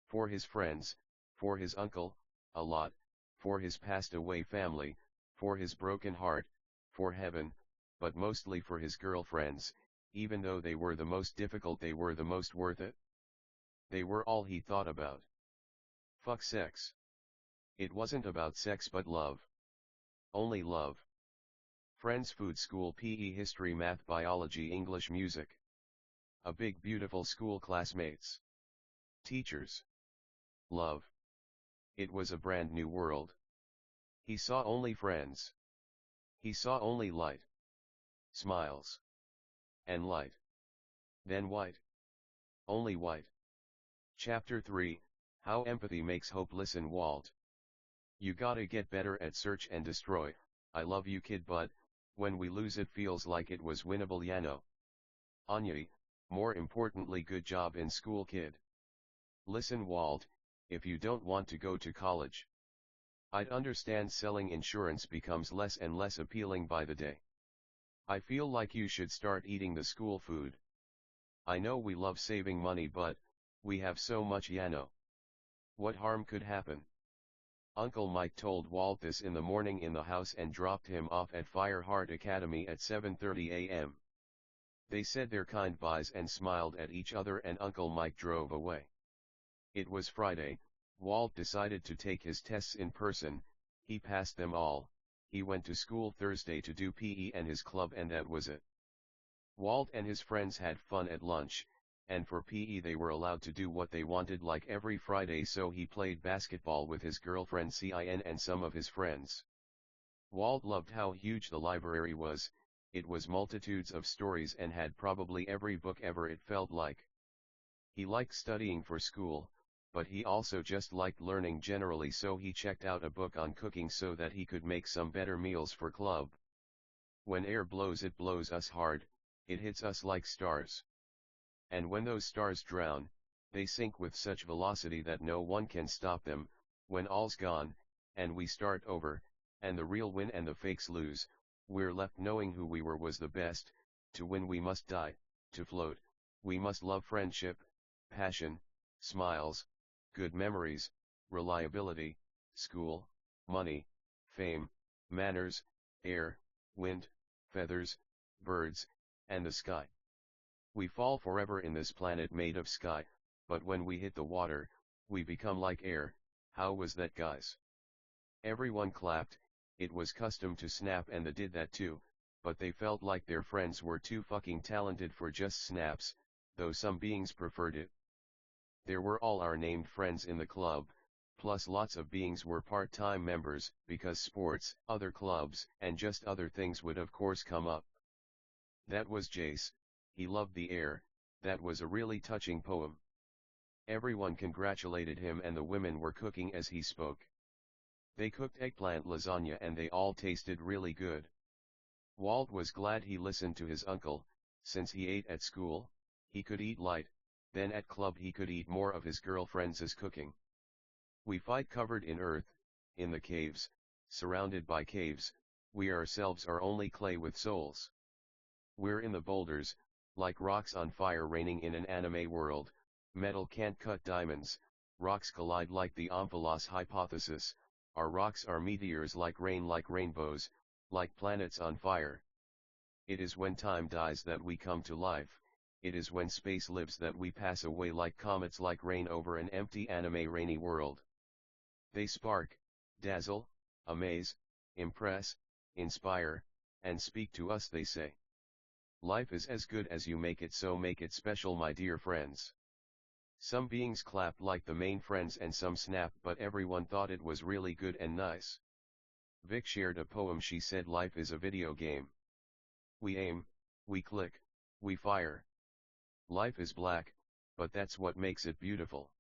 for his friends, for his uncle, a lot, for his passed away family, for his broken heart, for heaven, but mostly for his girlfriends. Even though they were the most difficult, they were the most worth it. They were all he thought about. Fuck sex. It wasn't about sex but love. Only love. Friends, food, school, PE, history, math, biology, English, music. A big beautiful school, classmates. Teachers. Love. It was a brand new world. He saw only friends. He saw only light. Smiles. And light. Then white. Only white. Chapter 3, How Empathy Makes Hope. Listen, Walt. You gotta get better at search and destroy. I love you, kid, but when we lose it feels like it was winnable, ya know. Anya, more importantly, good job in school, kid. Listen, Walt, if you don't want to go to college, I'd understand selling insurance becomes less and less appealing by the day. I feel like you should start eating the school food. I know we love saving money, but we have so much, ya know. What harm could happen? Uncle Mike told Walt this in the morning in the house and dropped him off at Fireheart Academy at 7:30 a.m. They said their kind byes and smiled at each other, and Uncle Mike drove away. It was Friday. Walt decided to take his tests in person. He passed them all. He went to school Thursday to do PE and his club, and that was it. Walt and his friends had fun at lunch, and for PE they were allowed to do what they wanted like every Friday, so he played basketball with his girlfriend Cin and some of his friends. Walt loved how huge the library was. It was multitudes of stories and had probably every book ever, it felt like. He liked studying for school, but he also just liked learning generally, so he checked out a book on cooking so that he could make some better meals for club. When air blows, it blows us hard, it hits us like stars. And when those stars drown, they sink with such velocity that no one can stop them. When all's gone, and we start over, and the real win and the fakes lose, we're left knowing who we were was the best. To win we must die, to float, we must love friendship, passion, smiles, good memories, reliability, school, money, fame, manners, air, wind, feathers, birds, and the sky. We fall forever in this planet made of sky, but when we hit the water, we become like air. How was that, guys? Everyone clapped. It was custom to snap, and they did that too, but they felt like their friends were too fucking talented for just snaps, though some beings preferred it. There were all our named friends in the club, plus lots of beings were part-time members, because sports, other clubs, and just other things would of course come up. That was Jace. He loved the air. That was a really touching poem. Everyone congratulated him, and the women were cooking as he spoke. They cooked eggplant lasagna and they all tasted really good. Walt was glad he listened to his uncle. Since he ate at school, he could eat light, then at club he could eat more of his girlfriend's cooking. We fight covered in earth, in the caves, surrounded by caves, we ourselves are only clay with souls. We're in the boulders, like rocks on fire raining in an anime world. Metal can't cut diamonds, rocks collide like the Omphalos hypothesis. Our rocks are meteors, like rain, like rainbows, like planets on fire. It is when time dies that we come to life. It is when space lives that we pass away, like comets, like rain over an empty anime rainy world. They spark, dazzle, amaze, impress, inspire, and speak to us, they say. Life is as good as you make it, so make it special, my dear friends. Some beings clapped like the main friends and some snapped, but everyone thought it was really good and nice. Vic shared a poem. She said life is a video game. We aim, we click, we fire. Life is black, but that's what makes it beautiful.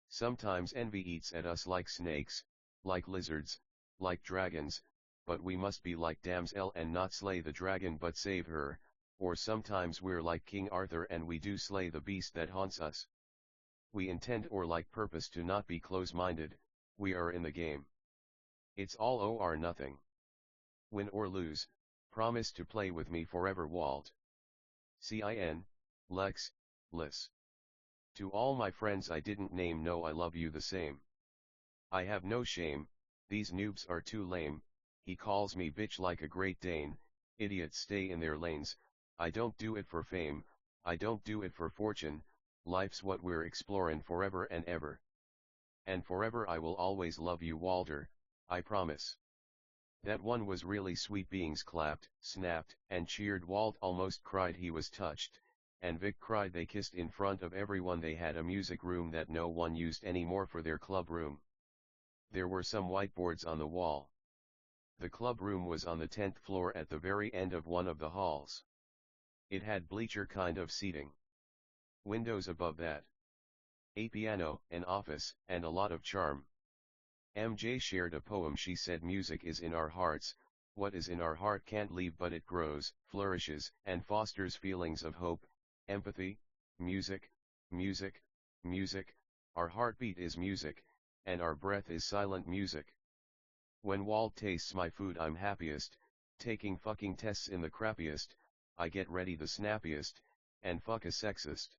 Sometimes envy eats at us like snakes, like lizards, like dragons, but we must be like damsel and not slay the dragon but save her. Or sometimes we're like King Arthur and we do slay the beast that haunts us. We intend or like purpose to not be close-minded, we are in the game. It's all or nothing. Win or lose, promise to play with me forever, Walt. Cin, Lex, Liz. To all my friends I didn't name, know I love you the same. I have no shame, these noobs are too lame. He calls me bitch like a Great Dane. Idiots stay in their lanes. I don't do it for fame, I don't do it for fortune, life's what we're exploring forever and ever. And forever I will always love you, Walter, I promise. That one was really sweet. Beings clapped, snapped, and cheered. Walt almost cried, he was touched, and Vic cried. They kissed in front of everyone. They had a music room that no one used anymore for their club room. There were some whiteboards on the wall. The club room was on the 10th floor at the very end of one of the halls. It had bleacher kind of seating. Windows above that. A piano, an office, and a lot of charm. MJ shared a poem. She said, music is in our hearts, what is in our heart can't leave, but it grows, flourishes, and fosters feelings of hope, empathy, music, music, music, our heartbeat is music, and our breath is silent music. When Walt tastes my food I'm happiest, taking fucking tests in the crappiest, I get ready the snappiest, and fuck a sexist.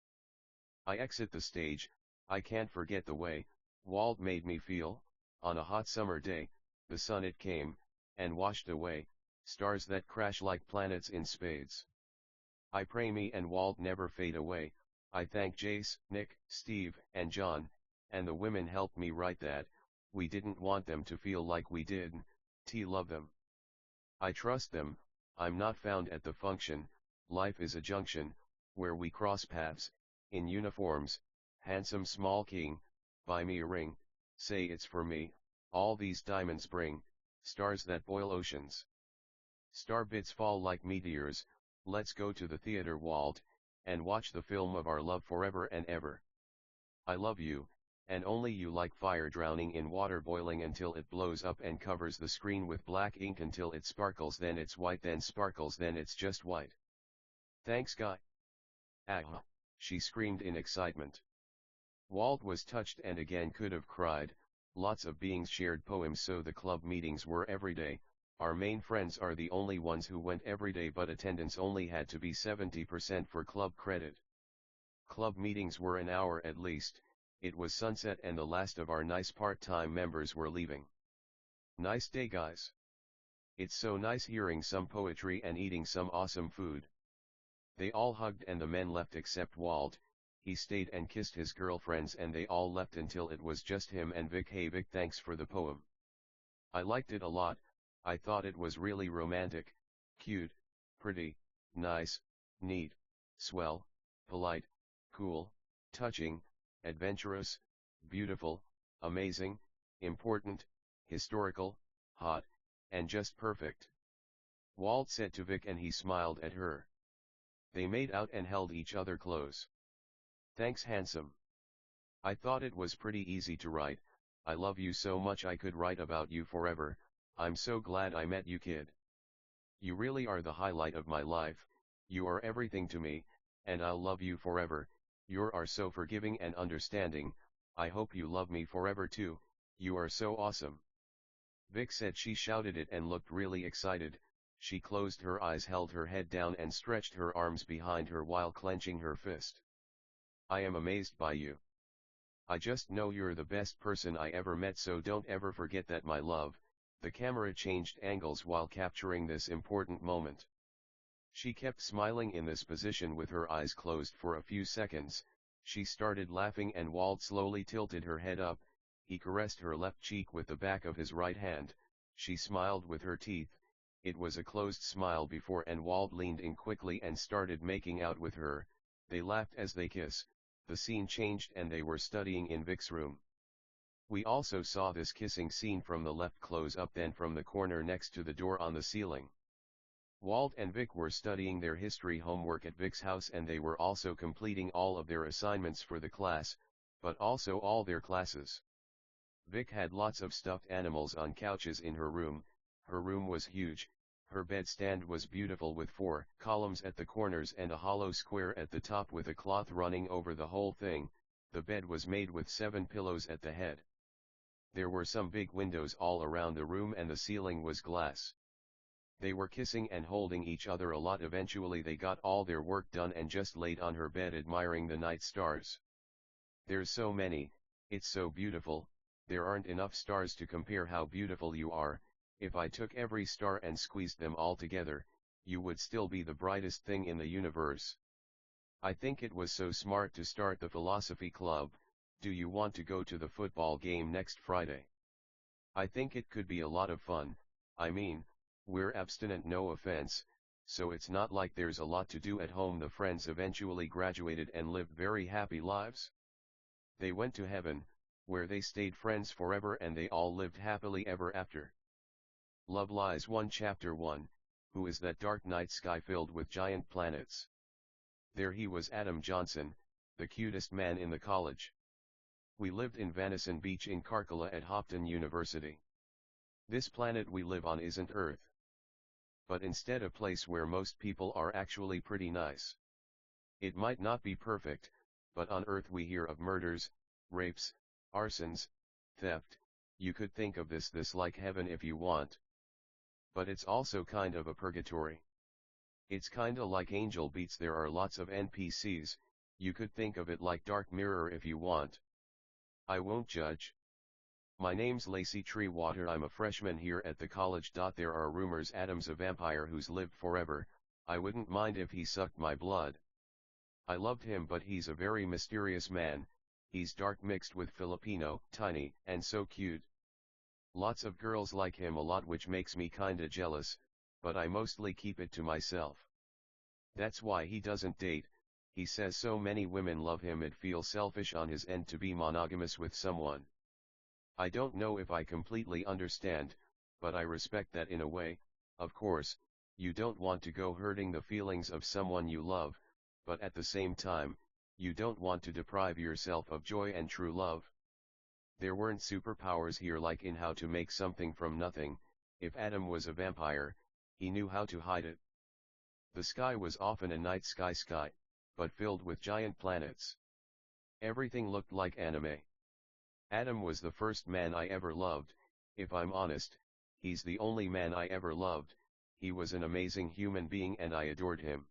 I exit the stage, I can't forget the way Walt made me feel. On a hot summer day, the sun it came, and washed away, stars that crash like planets in spades. I pray me and Walt never fade away. I thank Jace, Nick, Steve, and John, and the women helped me write that. We didn't want them to feel like we did. Love them. I trust them. I'm not found at the function. Life is a junction, where we cross paths, in uniforms. Handsome small king, buy me a ring. Say it's for me, all these diamonds bring, stars that boil oceans. Star bits fall like meteors, let's go to the theater, Walt, and watch the film of our love forever and ever. I love you, and only you, like fire drowning in water, boiling until it blows up and covers the screen with black ink until it sparkles, then it's white, then sparkles, then it's just white. Thanks, guy. Ah! She screamed in excitement. Walt was touched and again could have cried. Lots of beings shared poems, so the club meetings were every day. Our main friends are the only ones who went every day, but attendance only had to be 70% for club credit. Club meetings were an hour at least. It was sunset and the last of our nice part-time members were leaving. Nice day, guys. It's so nice hearing some poetry and eating some awesome food. They all hugged and the men left except Walt. He stayed and kissed his girlfriends and they all left until it was just him and Vic. Hey Vic, thanks for the poem. I liked it a lot. I thought it was really romantic, cute, pretty, nice, neat, swell, polite, cool, touching, adventurous, beautiful, amazing, important, historical, hot, and just perfect. Walt said to Vic and he smiled at her. They made out and held each other close. Thanks, handsome. I thought it was pretty easy to write. I love you so much I could write about you forever. I'm so glad I met you, kid. You really are the highlight of my life. You are everything to me, and I'll love you forever. You are so forgiving and understanding. I hope you love me forever too. You are so awesome. Vic said. She shouted it and looked really excited. She closed her eyes, held her head down and stretched her arms behind her while clenching her fist. I am amazed by you. I just know you're the best person I ever met, so don't ever forget that, my love. The camera changed angles while capturing this important moment. She kept smiling in this position with her eyes closed for a few seconds. She started laughing and Walt slowly tilted her head up. He caressed her left cheek with the back of his right hand. She smiled with her teeth. It was a closed smile before, and Walt leaned in quickly and started making out with her. They laughed as they kissed. The scene changed and they were studying in Vic's room. We also saw this kissing scene from the left close up, then from the corner next to the door on the ceiling. Walt and Vic were studying their history homework at Vic's house, and they were also completing all of their assignments for the class, but also all their classes. Vic had lots of stuffed animals on couches in her room. Her room was huge. Her bedstand was beautiful with 4 columns at the corners and a hollow square at the top with a cloth running over the whole thing. The bed was made with 7 pillows at the head. There were some big windows all around the room and the ceiling was glass. They were kissing and holding each other a lot. Eventually they got all their work done and just laid on her bed admiring the night stars. There's so many, it's so beautiful, there aren't enough stars to compare how beautiful you are. If I took every star and squeezed them all together, you would still be the brightest thing in the universe. I think it was so smart to start the philosophy club. Do you want to go to the football game next Friday? I think it could be a lot of fun. I mean, we're abstinent, no offense, so it's not like there's a lot to do at home. The friends eventually graduated and lived very happy lives. They went to heaven, where they stayed friends forever and they all lived happily ever after. Love Lies 1 Chapter 1, Who is that dark night sky filled with giant planets? There he was, Adam Johnson, the cutest man in the college. We lived in Vanison Beach in Karkala at Hopton University. This planet we live on isn't Earth, but instead a place where most people are actually pretty nice. It might not be perfect, but on Earth we hear of murders, rapes, arsons, theft. You could think of this like heaven if you want. But it's also kind of a purgatory. It's kinda like Angel Beats. There are lots of NPCs, you could think of it like Dark Mirror if you want. I won't judge. My name's Lacey Treewater, I'm a freshman here at the college. There are rumors Adam's a vampire who's lived forever. I wouldn't mind if he sucked my blood. I loved him, but he's a very mysterious man. He's dark mixed with Filipino, tiny, and so cute. Lots of girls like him a lot, which makes me kinda jealous, but I mostly keep it to myself. That's why he doesn't date. He says so many women love him it feels selfish on his end to be monogamous with someone. I don't know if I completely understand, but I respect that in a way. Of course, you don't want to go hurting the feelings of someone you love, but at the same time, you don't want to deprive yourself of joy and true love. There weren't superpowers here like in How to Make Something from Nothing. If Adam was a vampire, he knew how to hide it. The sky was often a night sky, but filled with giant planets. Everything looked like anime. Adam was the first man I ever loved. If I'm honest, he's the only man I ever loved. He was an amazing human being and I adored him.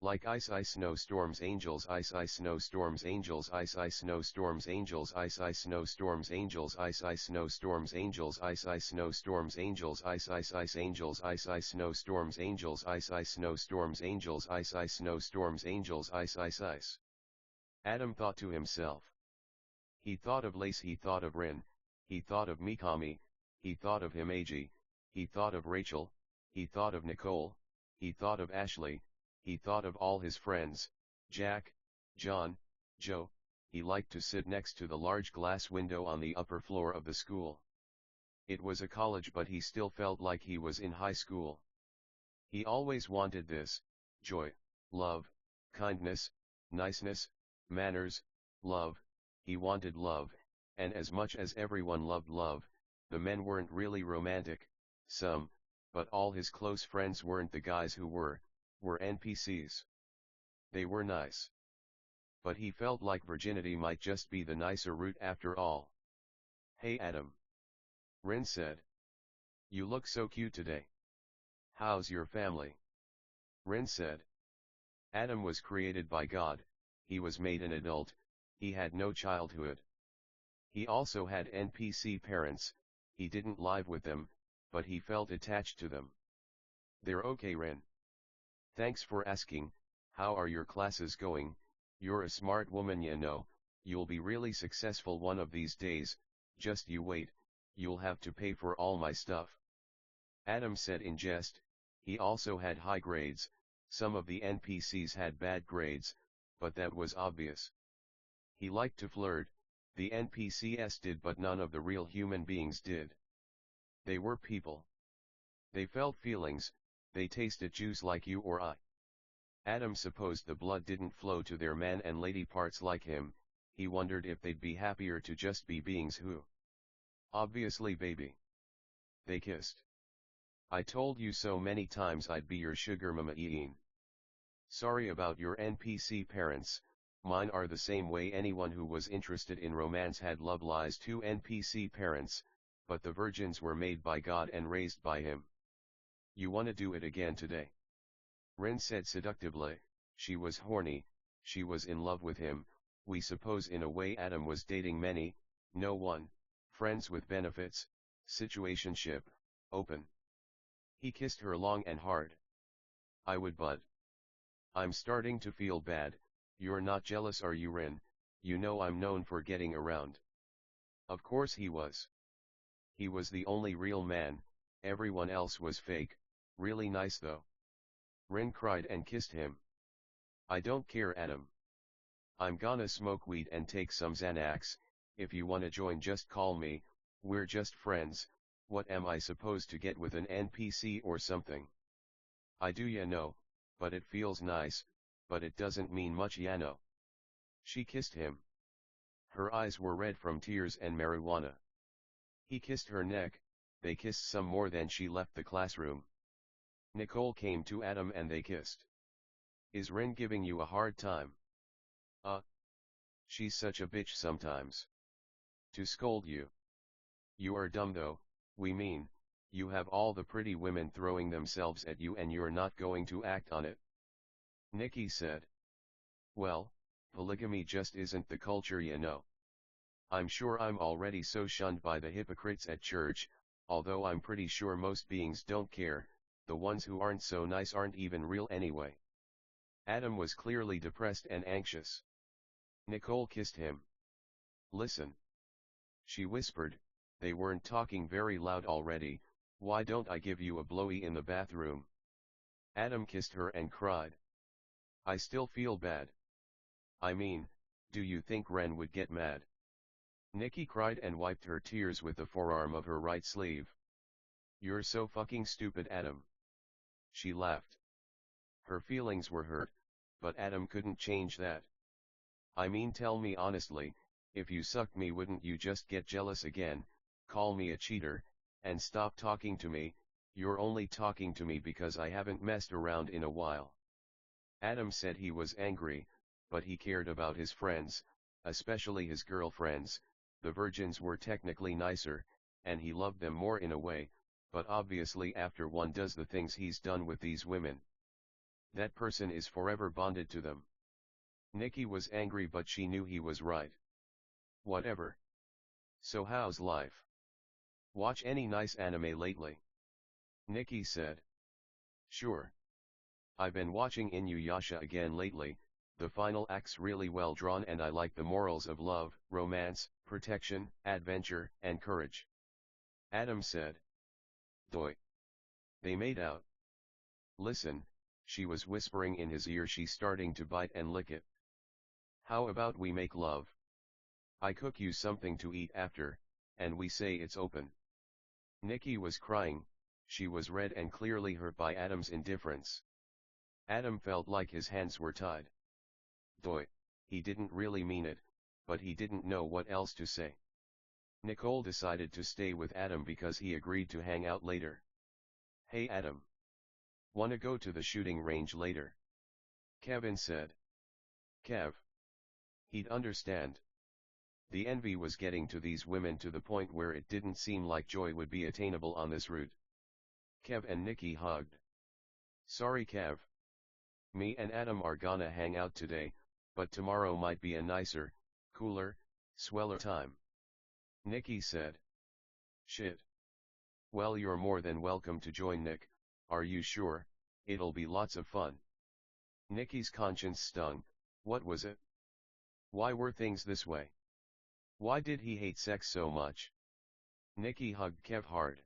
Like ice ice snowstorms angels, ice ice snowstorms angels, ice ice snowstorms angels, ice ice snowstorms angels, ice ice snowstorms angels, ice ice snowstorms angels, ice ice ice angels, ice ice snowstorms angels, ice ice snowstorms angels, ice ice snowstorms angels, ice ice ice. Adam thought to himself. He thought of Lace, he thought of Rin, he thought of Mikami, he thought of Himeji, he thought of Rachel, he thought of Nicole, he thought of Ashley. He thought of all his friends, Jack, John, Joe. He liked to sit next to the large glass window on the upper floor of the school. It was a college, but he still felt like he was in high school. He always wanted this: joy, love, kindness, niceness, manners, love. He wanted love, and as much as everyone loved love, the men weren't really romantic, some, but all his close friends weren't. The guys who were NPCs. They were nice. But he felt like virginity might just be the nicer route after all. Hey Adam. Rin said. You look so cute today. How's your family? Rin said. Adam was created by God, he was made an adult, he had no childhood. He also had NPC parents, he didn't live with them, but he felt attached to them. They're okay, Rin. Thanks for asking. How are your classes going? You're a smart woman, you know. You'll be really successful one of these days. Just you wait, you'll have to pay for all my stuff. Adam said in jest. He also had high grades. Some of the NPCs had bad grades, but that was obvious. He liked to flirt. The NPCs did, but none of the real human beings did. They were people. They felt feelings. They tasted juice like you or I. Adam supposed the blood didn't flow to their man and lady parts like him. He wondered if they'd be happier to just be beings who. Obviously, baby. They kissed. I told you so many times I'd be your sugar mama Ian. Sorry about your NPC parents, mine are the same way. Anyone who was interested in romance had Love Lies 2 NPC parents, but the virgins were made by God and raised by him. You wanna do it again today? Rin said seductively. She was horny, she was in love with him. We suppose in a way Adam was dating many, no one, friends with benefits, situationship, open. He kissed her long and hard. I would, but I'm starting to feel bad. You're not jealous, are you, Rin? You know I'm known for getting around. Of course he was. He was the only real man, everyone else was fake, really nice though. Ren cried and kissed him. I don't care, Adam. I'm gonna smoke weed and take some Xanax, if you wanna join just call me, we're just friends, what am I supposed to get with an NPC or something? I do ya know, but it feels nice, but it doesn't mean much ya know. She kissed him. Her eyes were red from tears and marijuana. He kissed her neck, they kissed some more then she left the classroom. Nicole came to Adam and they kissed. Is Ren giving you a hard time? She's such a bitch sometimes. To scold you. You are dumb though, we mean, you have all the pretty women throwing themselves at you and you're not going to act on it. Nikki said. Well, polygamy just isn't the culture you know. I'm sure I'm already so shunned by the hypocrites at church, although I'm pretty sure most beings don't care, the ones who aren't so nice aren't even real anyway. Adam was clearly depressed and anxious. Nicole kissed him. Listen. She whispered, they weren't talking very loud already, why don't I give you a blowy in the bathroom? Adam kissed her and cried. I still feel bad. I mean, do you think Ren would get mad? Nikki cried and wiped her tears with the forearm of her right sleeve. You're so fucking stupid, Adam. She laughed. Her feelings were hurt, but Adam couldn't change that. I mean, tell me honestly, if you sucked me wouldn't you just get jealous again, call me a cheater, and stop talking to me? You're only talking to me because I haven't messed around in a while. Adam said he was angry, but he cared about his friends, especially his girlfriends. The virgins were technically nicer, and he loved them more in a way, but obviously after one does the things he's done with these women, that person is forever bonded to them. Nikki was angry but she knew he was right. Whatever. So how's life? Watch any nice anime lately? Nikki said. Sure. I've been watching Inuyasha again lately, the final act's really well drawn and I like the morals of love, romance, protection, adventure, and courage. Adam said. Doi. They made out. Listen, she was whispering in his ear, she's starting to bite and lick it. How about we make love? I cook you something to eat after, and we say it's open. Nikki was crying, she was red and clearly hurt by Adam's indifference. Adam felt like his hands were tied. Doi, he didn't really mean it, but he didn't know what else to say. Nicole decided to stay with Adam because he agreed to hang out later. Hey Adam. Wanna go to the shooting range later? Kevin said. Kev. He'd understand. The envy was getting to these women to the point where it didn't seem like joy would be attainable on this route. Kev and Nikki hugged. Sorry Kev. Me and Adam are gonna hang out today, but tomorrow might be a nicer, cooler, sweller time. Nikki said. Shit. Well, you're more than welcome to join Nick, are you sure? It'll be lots of fun. Nikki's conscience stung, what was it? Why were things this way? Why did he hate sex so much? Nikki hugged Kev hard.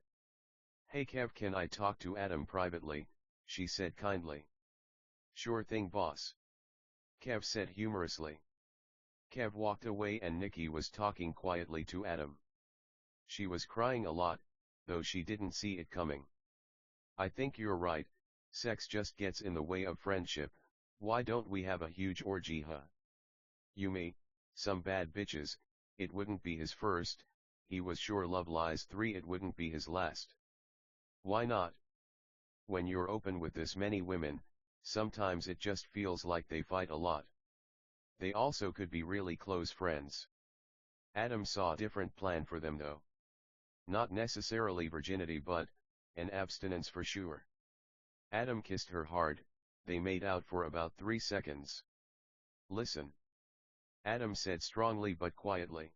Hey Kev, can I talk to Adam privately? She said kindly. Sure thing boss. Kev said humorously. Kev walked away and Nikki was talking quietly to Adam. She was crying a lot, though she didn't see it coming. I think you're right, sex just gets in the way of friendship, why don't we have a huge orgy huh? You me, some bad bitches, it wouldn't be his first, he was sure Love Lies 3 it wouldn't be his last. Why not? When you're open with this many women, sometimes it just feels like they fight a lot. They also could be really close friends. Adam saw a different plan for them though. Not necessarily virginity but, an abstinence for sure. Adam kissed her hard, they made out for about 3 seconds. Listen. Adam said strongly but quietly.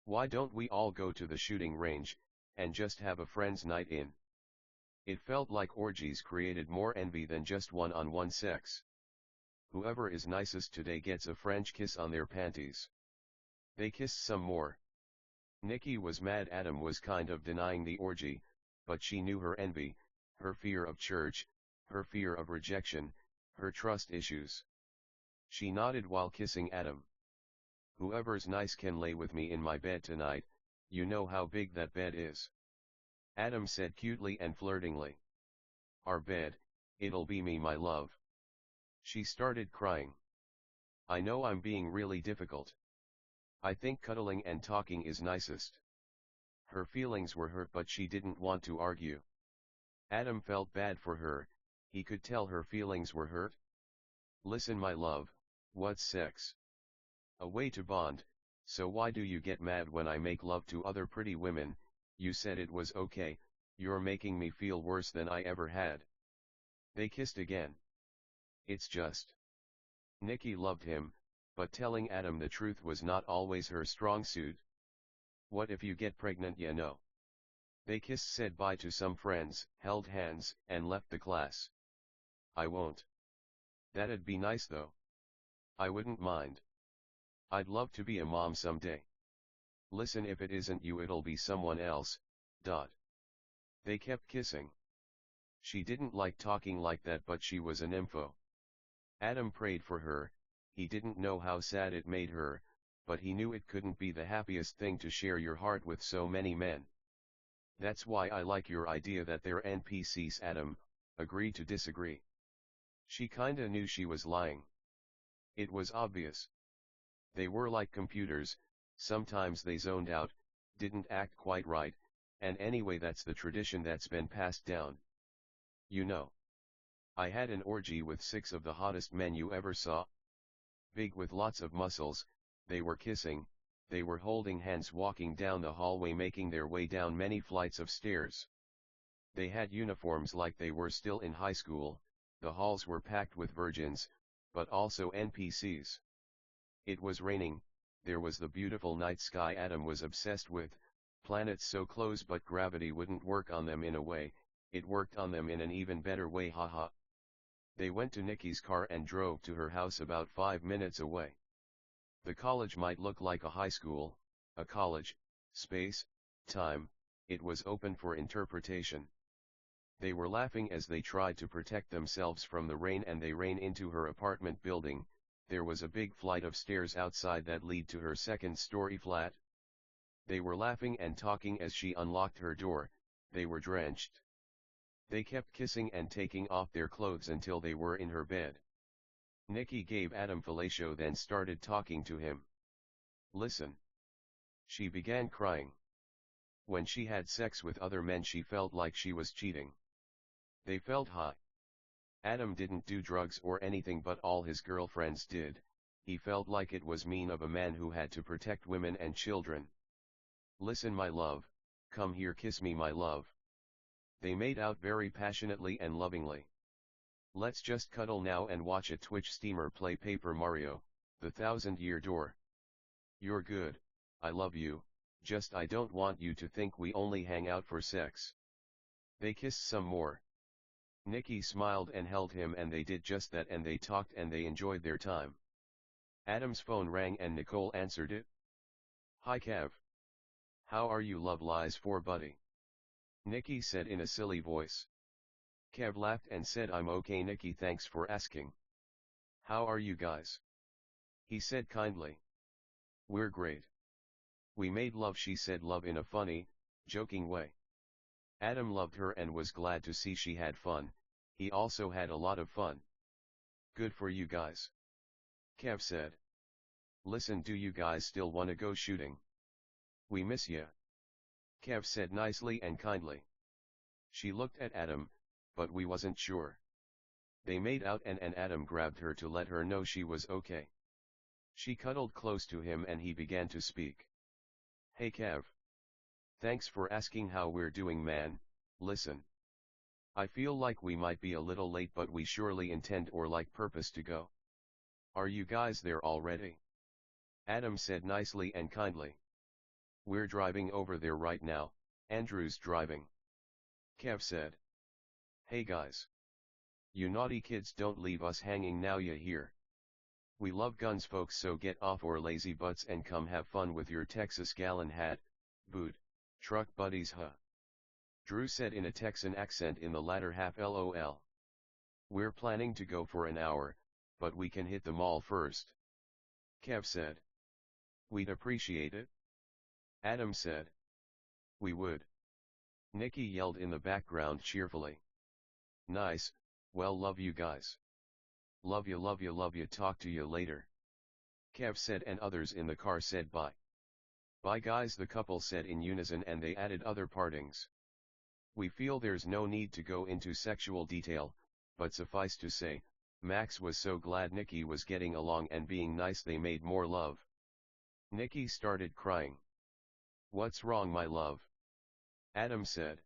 Why don't we all go to the shooting range, and just have a friend's night in? It felt like orgies created more envy than just one-on-one sex. Whoever is nicest today gets a French kiss on their panties. They kissed some more. Nikki was mad Adam was kind of denying the orgy, but she knew her envy, her fear of church, her fear of rejection, her trust issues. She nodded while kissing Adam. Whoever's nice can lay with me in my bed tonight, you know how big that bed is. Adam said cutely and flirtingly. Our bed, it'll be me my love. She started crying. I know I'm being really difficult. I think cuddling and talking is nicest. Her feelings were hurt but she didn't want to argue. Adam felt bad for her, he could tell her feelings were hurt. Listen my love, what's sex? A way to bond, so why do you get mad when I make love to other pretty women? You said it was okay, you're making me feel worse than I ever had. They kissed again. It's just. Nikki loved him, but telling Adam the truth was not always her strong suit. What if you get pregnant, you know? They kissed, said bye to some friends, held hands, and left the class. I won't. That'd be nice though. I wouldn't mind. I'd love to be a mom someday. Listen, if it isn't you it'll be someone else. They kept kissing. She didn't like talking like that but she was an nympho. Adam prayed for her, he didn't know how sad it made her, but he knew it couldn't be the happiest thing to share your heart with so many men. That's why I like your idea that they're NPCs. Adam agreed to disagree. She kinda knew she was lying. It was obvious. They were like computers, sometimes they zoned out, didn't act quite right, and anyway that's the tradition that's been passed down. You know. I had an orgy with 6 of the hottest men you ever saw. Big with lots of muscles, they were kissing, they were holding hands walking down the hallway making their way down many flights of stairs. They had uniforms like they were still in high school, the halls were packed with virgins, but also NPCs. It was raining, there was the beautiful night sky Adam was obsessed with, planets so close but gravity wouldn't work on them in a way, it worked on them in an even better way, haha. They went to Nikki's car and drove to her house about 5 minutes away. The college might look like a high school, a college, space, time, it was open for interpretation. They were laughing as they tried to protect themselves from the rain and they ran into her apartment building. There was a big flight of stairs outside that lead to her second-story flat. They were laughing and talking as she unlocked her door, they were drenched. They kept kissing and taking off their clothes until they were in her bed. Nikki gave Adam fellatio then started talking to him. Listen. She began crying. When she had sex with other men she felt like she was cheating. They felt high. Adam didn't do drugs or anything but all his girlfriends did, he felt like it was mean of a man who had to protect women and children. Listen my love, come here kiss me my love. They made out very passionately and lovingly. Let's just cuddle now and watch a Twitch streamer play Paper Mario, the 1000-Year Door. You're good, I love you, just I don't want you to think we only hang out for sex. They kissed some more. Nikki smiled and held him and they did just that and they talked and they enjoyed their time. Adam's phone rang and Nicole answered it. Hi Kev. How are you love lies for buddy? Nikki said in a silly voice. Kev laughed and said I'm okay Nikki thanks for asking. How are you guys? He said kindly. We're great. We made love she said love in a funny, joking way. Adam loved her and was glad to see she had fun, he also had a lot of fun. Good for you guys. Kev said. Listen, do you guys still wanna go shooting? We miss ya. Kev said nicely and kindly. She looked at Adam, but we wasn't sure. They made out and Adam grabbed her to let her know she was okay. She cuddled close to him and he began to speak. Hey Kev. Thanks for asking how we're doing man, listen. I feel like we might be a little late but we surely intend or like purpose to go. Are you guys there already? Adam said nicely and kindly. We're driving over there right now, Andrew's driving. Kev said. Hey guys. You naughty kids don't leave us hanging now you hear. We love guns folks, so get off your lazy butts and come have fun with your Texas gallon hat, boot, truck buddies huh. Drew said in a Texan accent in the latter half LOL. We're planning to go for an hour, but we can hit the mall first. Kev said. We'd appreciate it. Adam said. We would. Nikki yelled in the background cheerfully. Nice, well love you guys. Love you love you love you, talk to you later. Kev said, and others in the car said bye. Bye guys, the couple said in unison, and they added other partings. We feel there's no need to go into sexual detail, but suffice to say, Max was so glad Nikki was getting along and being nice they made more love. Nikki started crying. What's wrong my love? Adam said.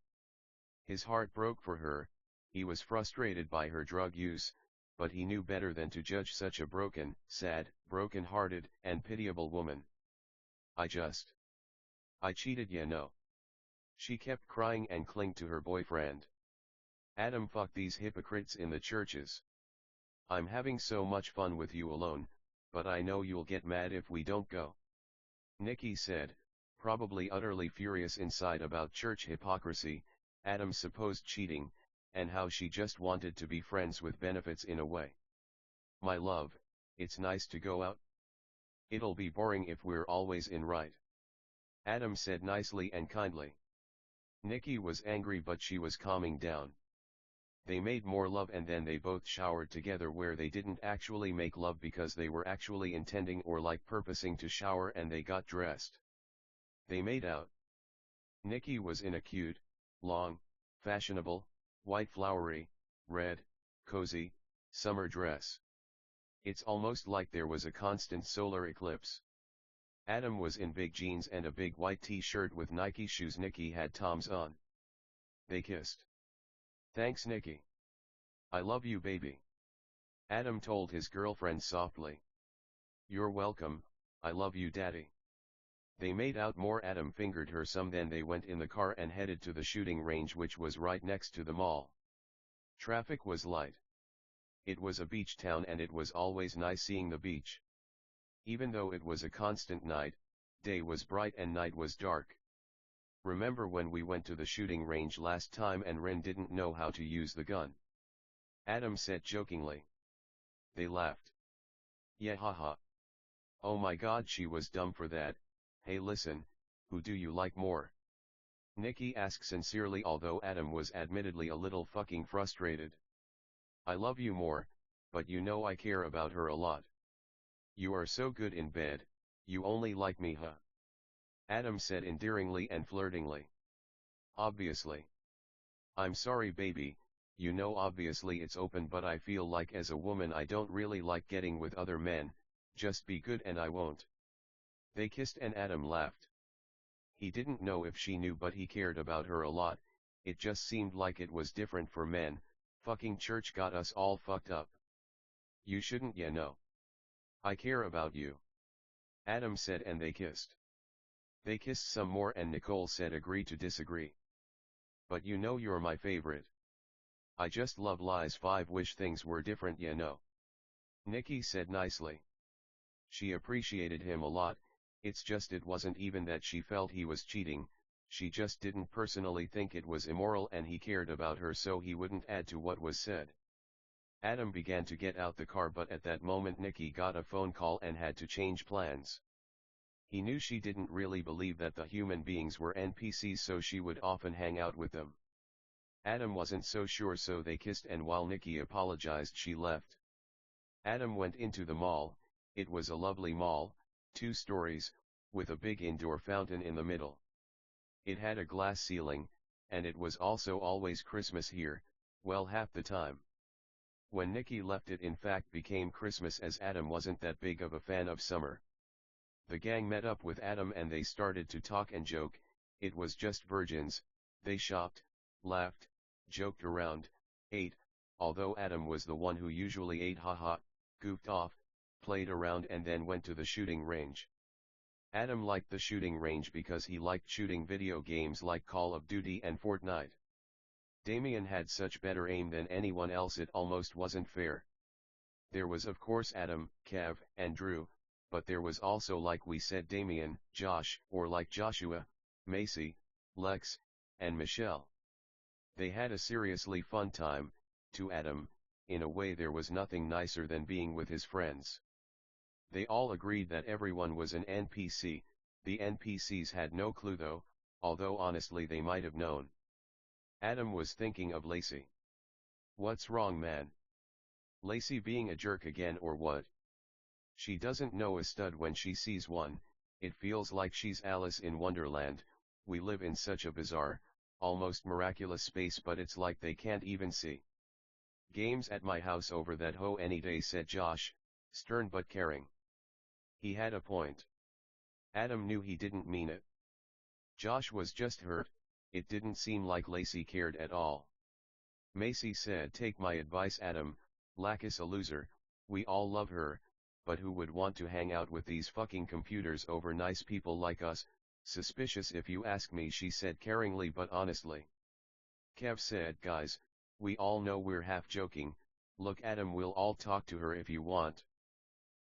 His heart broke for her. He was frustrated by her drug use, but he knew better than to judge such a broken, sad, broken-hearted, and pitiable woman. I cheated, you know. She kept crying and clung to her boyfriend. Adam, fuck these hypocrites in the churches. I'm having so much fun with you alone, but I know you'll get mad if we don't go. Nikki said, probably utterly furious inside about church hypocrisy, Adam's supposed cheating, and how she just wanted to be friends with benefits in a way. My love, it's nice to go out. It'll be boring if we're always in, right? Adam said nicely and kindly. Nikki was angry, but she was calming down. They made more love and then they both showered together, where they didn't actually make love because they were actually intending or like purposing to shower, and they got dressed. They made out. Nikki was in a cute, long, fashionable, white flowery, red, cozy, summer dress. It's almost like there was a constant solar eclipse. Adam was in big jeans and a big white t-shirt with Nike shoes. Nikki had Toms on. They kissed. Thanks Nikki. I love you baby. Adam told his girlfriend softly. You're welcome, I love you daddy. They made out more. Adam fingered her some, then they went in the car and headed to the shooting range, which was right next to the mall. Traffic was light. It was a beach town and it was always nice seeing the beach. Even though it was a constant night, day was bright and night was dark. Remember when we went to the shooting range last time and Ren didn't know how to use the gun? Adam said jokingly. They laughed. Yeah haha. Oh my god, she was dumb for that. Hey listen, who do you like more? Nikki asked sincerely, although Adam was admittedly a little fucking frustrated. I love you more, but you know I care about her a lot. You are so good in bed, you only like me huh? Adam said endearingly and flirtingly. Obviously. I'm sorry baby, you know obviously it's open, but I feel like as a woman I don't really like getting with other men, just be good and I won't. They kissed and Adam laughed. He didn't know if she knew, but he cared about her a lot. It just seemed like it was different for men. Fucking church got us all fucked up. You shouldn't, you know. I care about you. Adam said, and they kissed. They kissed some more and Nicole said agree to disagree. But you know you're my favorite. I just love lies. 5 wish things were different, you know. Nikki said nicely. She appreciated him a lot, it's just it wasn't even that she felt he was cheating, she just didn't personally think it was immoral and he cared about her so he wouldn't add to what was said. Adam began to get out the car, but at that moment Nikki got a phone call and had to change plans. He knew she didn't really believe that the human beings were NPCs, so she would often hang out with them. Adam wasn't so sure, so they kissed, and while Nikki apologized she left. Adam went into the mall. It was a lovely mall, 2 stories, with a big indoor fountain in the middle. It had a glass ceiling, and it was also always Christmas here, well half the time. When Nikki left it in fact became Christmas, as Adam wasn't that big of a fan of summer. The gang met up with Adam and they started to talk and joke. It was just virgins. They shopped, laughed, joked around, ate, although Adam was the one who usually ate, haha, goofed off, played around and then went to the shooting range. Adam liked the shooting range because he liked shooting video games like Call of Duty and Fortnite. Damien had such better aim than anyone else, it almost wasn't fair. There was of course Adam, Kev, and Drew, but there was also like we said Damien, Josh, or like Joshua, Macy, Lex, and Michelle. They had a seriously fun time. To Adam, in a way there was nothing nicer than being with his friends. They all agreed that everyone was an NPC, the NPCs had no clue though, although honestly they might have known. Adam was thinking of Lacey. What's wrong, man? Lacey being a jerk again or what? She doesn't know a stud when she sees one. It feels like she's Alice in Wonderland. We live in such a bizarre, almost miraculous space, but it's like they can't even see. Games at my house over that hoe any day, said Josh, stern but caring. He had a point. Adam knew he didn't mean it. Josh was just hurt. It didn't seem like Lacey cared at all. Macy said, take my advice, Adam, Lacus a loser, we all love her, but who would want to hang out with these fucking computers over nice people like us? Suspicious if you ask me, she said caringly but honestly. Kev said, guys, we all know we're half joking, look Adam, we'll all talk to her if you want.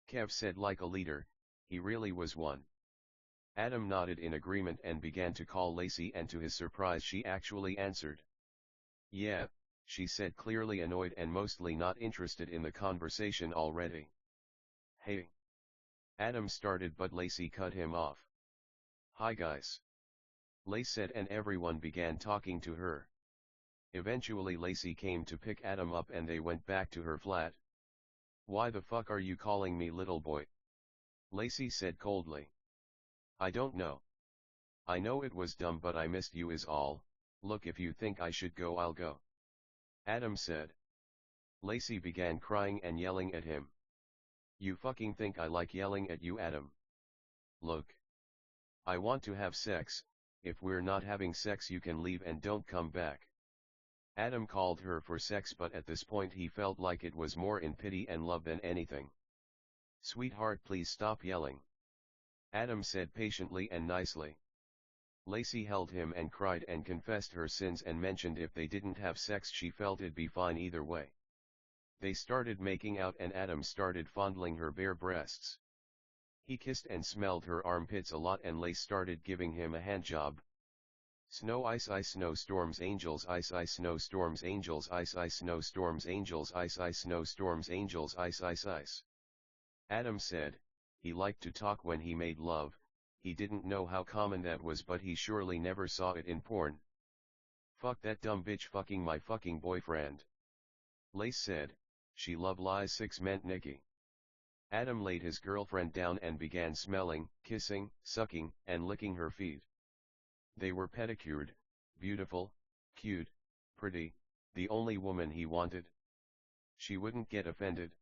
Kev said like a leader, he really was one. Adam nodded in agreement and began to call Lacey, and to his surprise she actually answered. Yeah, she said, clearly annoyed and mostly not interested in the conversation already. Hey. Adam started but Lacey cut him off. Hi guys. Lacey said, and everyone began talking to her. Eventually Lacey came to pick Adam up and they went back to her flat. Why the fuck are you calling me little boy? Lacey said coldly. I don't know. I know it was dumb but I missed you is all, look if you think I should go I'll go. Adam said. Lacey began crying and yelling at him. You fucking think I like yelling at you, Adam? Look. I want to have sex, if we're not having sex you can leave and don't come back. Adam called her for sex but at this point he felt like it was more in pity and love than anything. Sweetheart, please stop yelling. Adam said patiently and nicely. Lacey held him and cried and confessed her sins and mentioned if they didn't have sex she felt it'd be fine either way. They started making out and Adam started fondling her bare breasts. He kissed and smelled her armpits a lot and Lace started giving him a handjob. Snow ice ice snowstorms angels ice ice snowstorms angels ice ice snowstorms angels ice ice snowstorms angels ice ice ice. Adam said, he liked to talk when he made love, he didn't know how common that was but he surely never saw it in porn. Fuck that dumb bitch fucking my fucking boyfriend. Lace said, she love lies 6 meant Nikki. Adam laid his girlfriend down and began smelling, kissing, sucking, and licking her feet. They were pedicured, beautiful, cute, pretty, the only woman he wanted. She wouldn't get offended.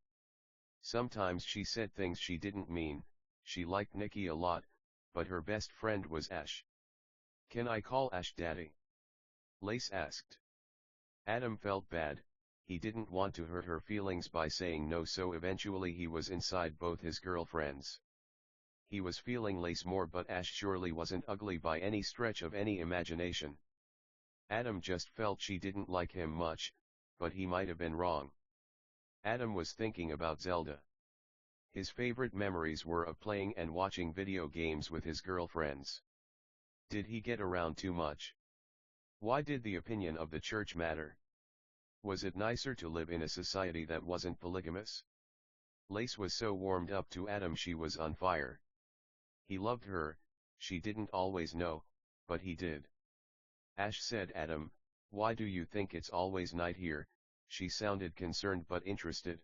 Sometimes she said things she didn't mean. She liked Nikki a lot, but her best friend was Ash. Can I call Ash daddy? Lace asked. Adam felt bad. He didn't want to hurt her feelings by saying no, so eventually he was inside both his girlfriends. He was feeling Lace more, but Ash surely wasn't ugly by any stretch of any imagination. Adam just felt she didn't like him much, but he might have been wrong. Adam was thinking about Zelda. His favorite memories were of playing and watching video games with his girlfriends. Did he get around too much? Why did the opinion of the church matter? Was it nicer to live in a society that wasn't polygamous? Lace was so warmed up to Adam she was on fire. He loved her, she didn't always know, but he did. Ash said, Adam, why do you think it's always night here? She sounded concerned but interested.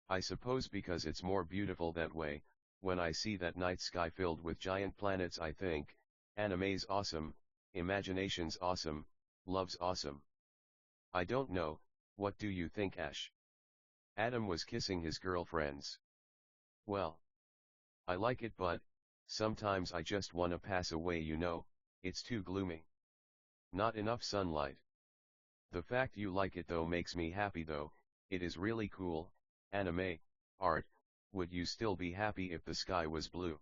I suppose because it's more beautiful that way. When I see that night sky filled with giant planets I think, anime's awesome, imagination's awesome, love's awesome. I don't know, what do you think, Ash? Adam was kissing his girlfriends. Well, I like it but, sometimes I just wanna pass away, you know, it's too gloomy. Not enough sunlight. The fact you like it though makes me happy though, it is really cool, anime, art, would you still be happy if the sky was blue?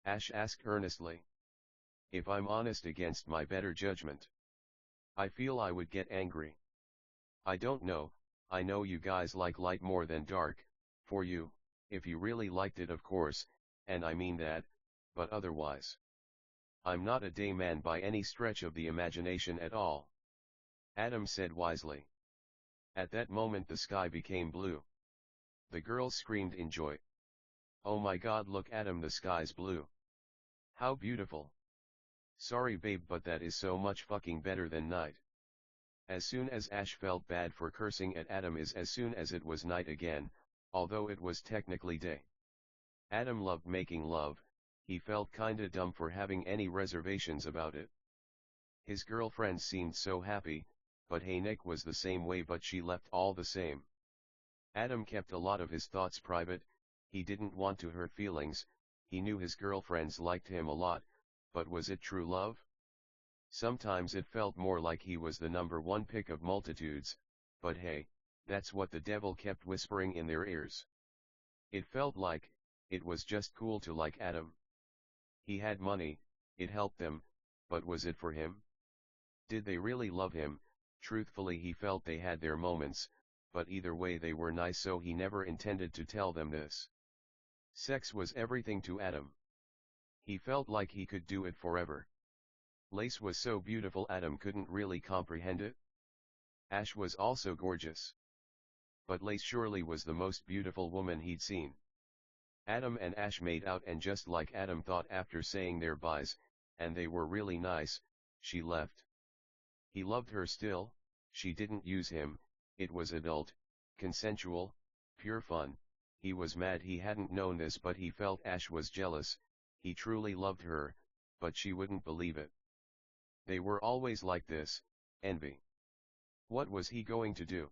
Ash asked earnestly. If I'm honest against my better judgment, I feel I would get angry. I don't know, I know you guys like light more than dark, for you, if you really liked it of course, and I mean that, but otherwise. I'm not a day man by any stretch of the imagination at all. Adam said wisely. At that moment the sky became blue. The girls screamed in joy. Oh my god, look Adam, the sky's blue. How beautiful. Sorry babe, but that is so much fucking better than night. As soon as Ash felt bad for cursing at Adam is as soon as it was night again, although it was technically day. Adam loved making love, he felt kinda dumb for having any reservations about it. His girlfriend seemed so happy, but hey, Nick was the same way, but she left all the same. Adam kept a lot of his thoughts private, he didn't want to hurt feelings, he knew his girlfriends liked him a lot, but was it true love? Sometimes it felt more like he was the number one pick of multitudes, but hey, that's what the devil kept whispering in their ears. It felt like, it was just cool to like Adam. He had money, it helped them, but was it for him? Did they really love him? Truthfully he felt they had their moments, but either way they were nice, so he never intended to tell them this. Sex was everything to Adam. He felt like he could do it forever. Lace was so beautiful Adam couldn't really comprehend it. Ash was also gorgeous. But Lace surely was the most beautiful woman he'd seen. Adam and Ash made out, and just like Adam thought, after saying their byes, and they were really nice, she left. He loved her still, she didn't use him, it was adult, consensual, pure fun. He was mad he hadn't known this, but he felt Ash was jealous, he truly loved her, but she wouldn't believe it. They were always like this, envy. What was he going to do?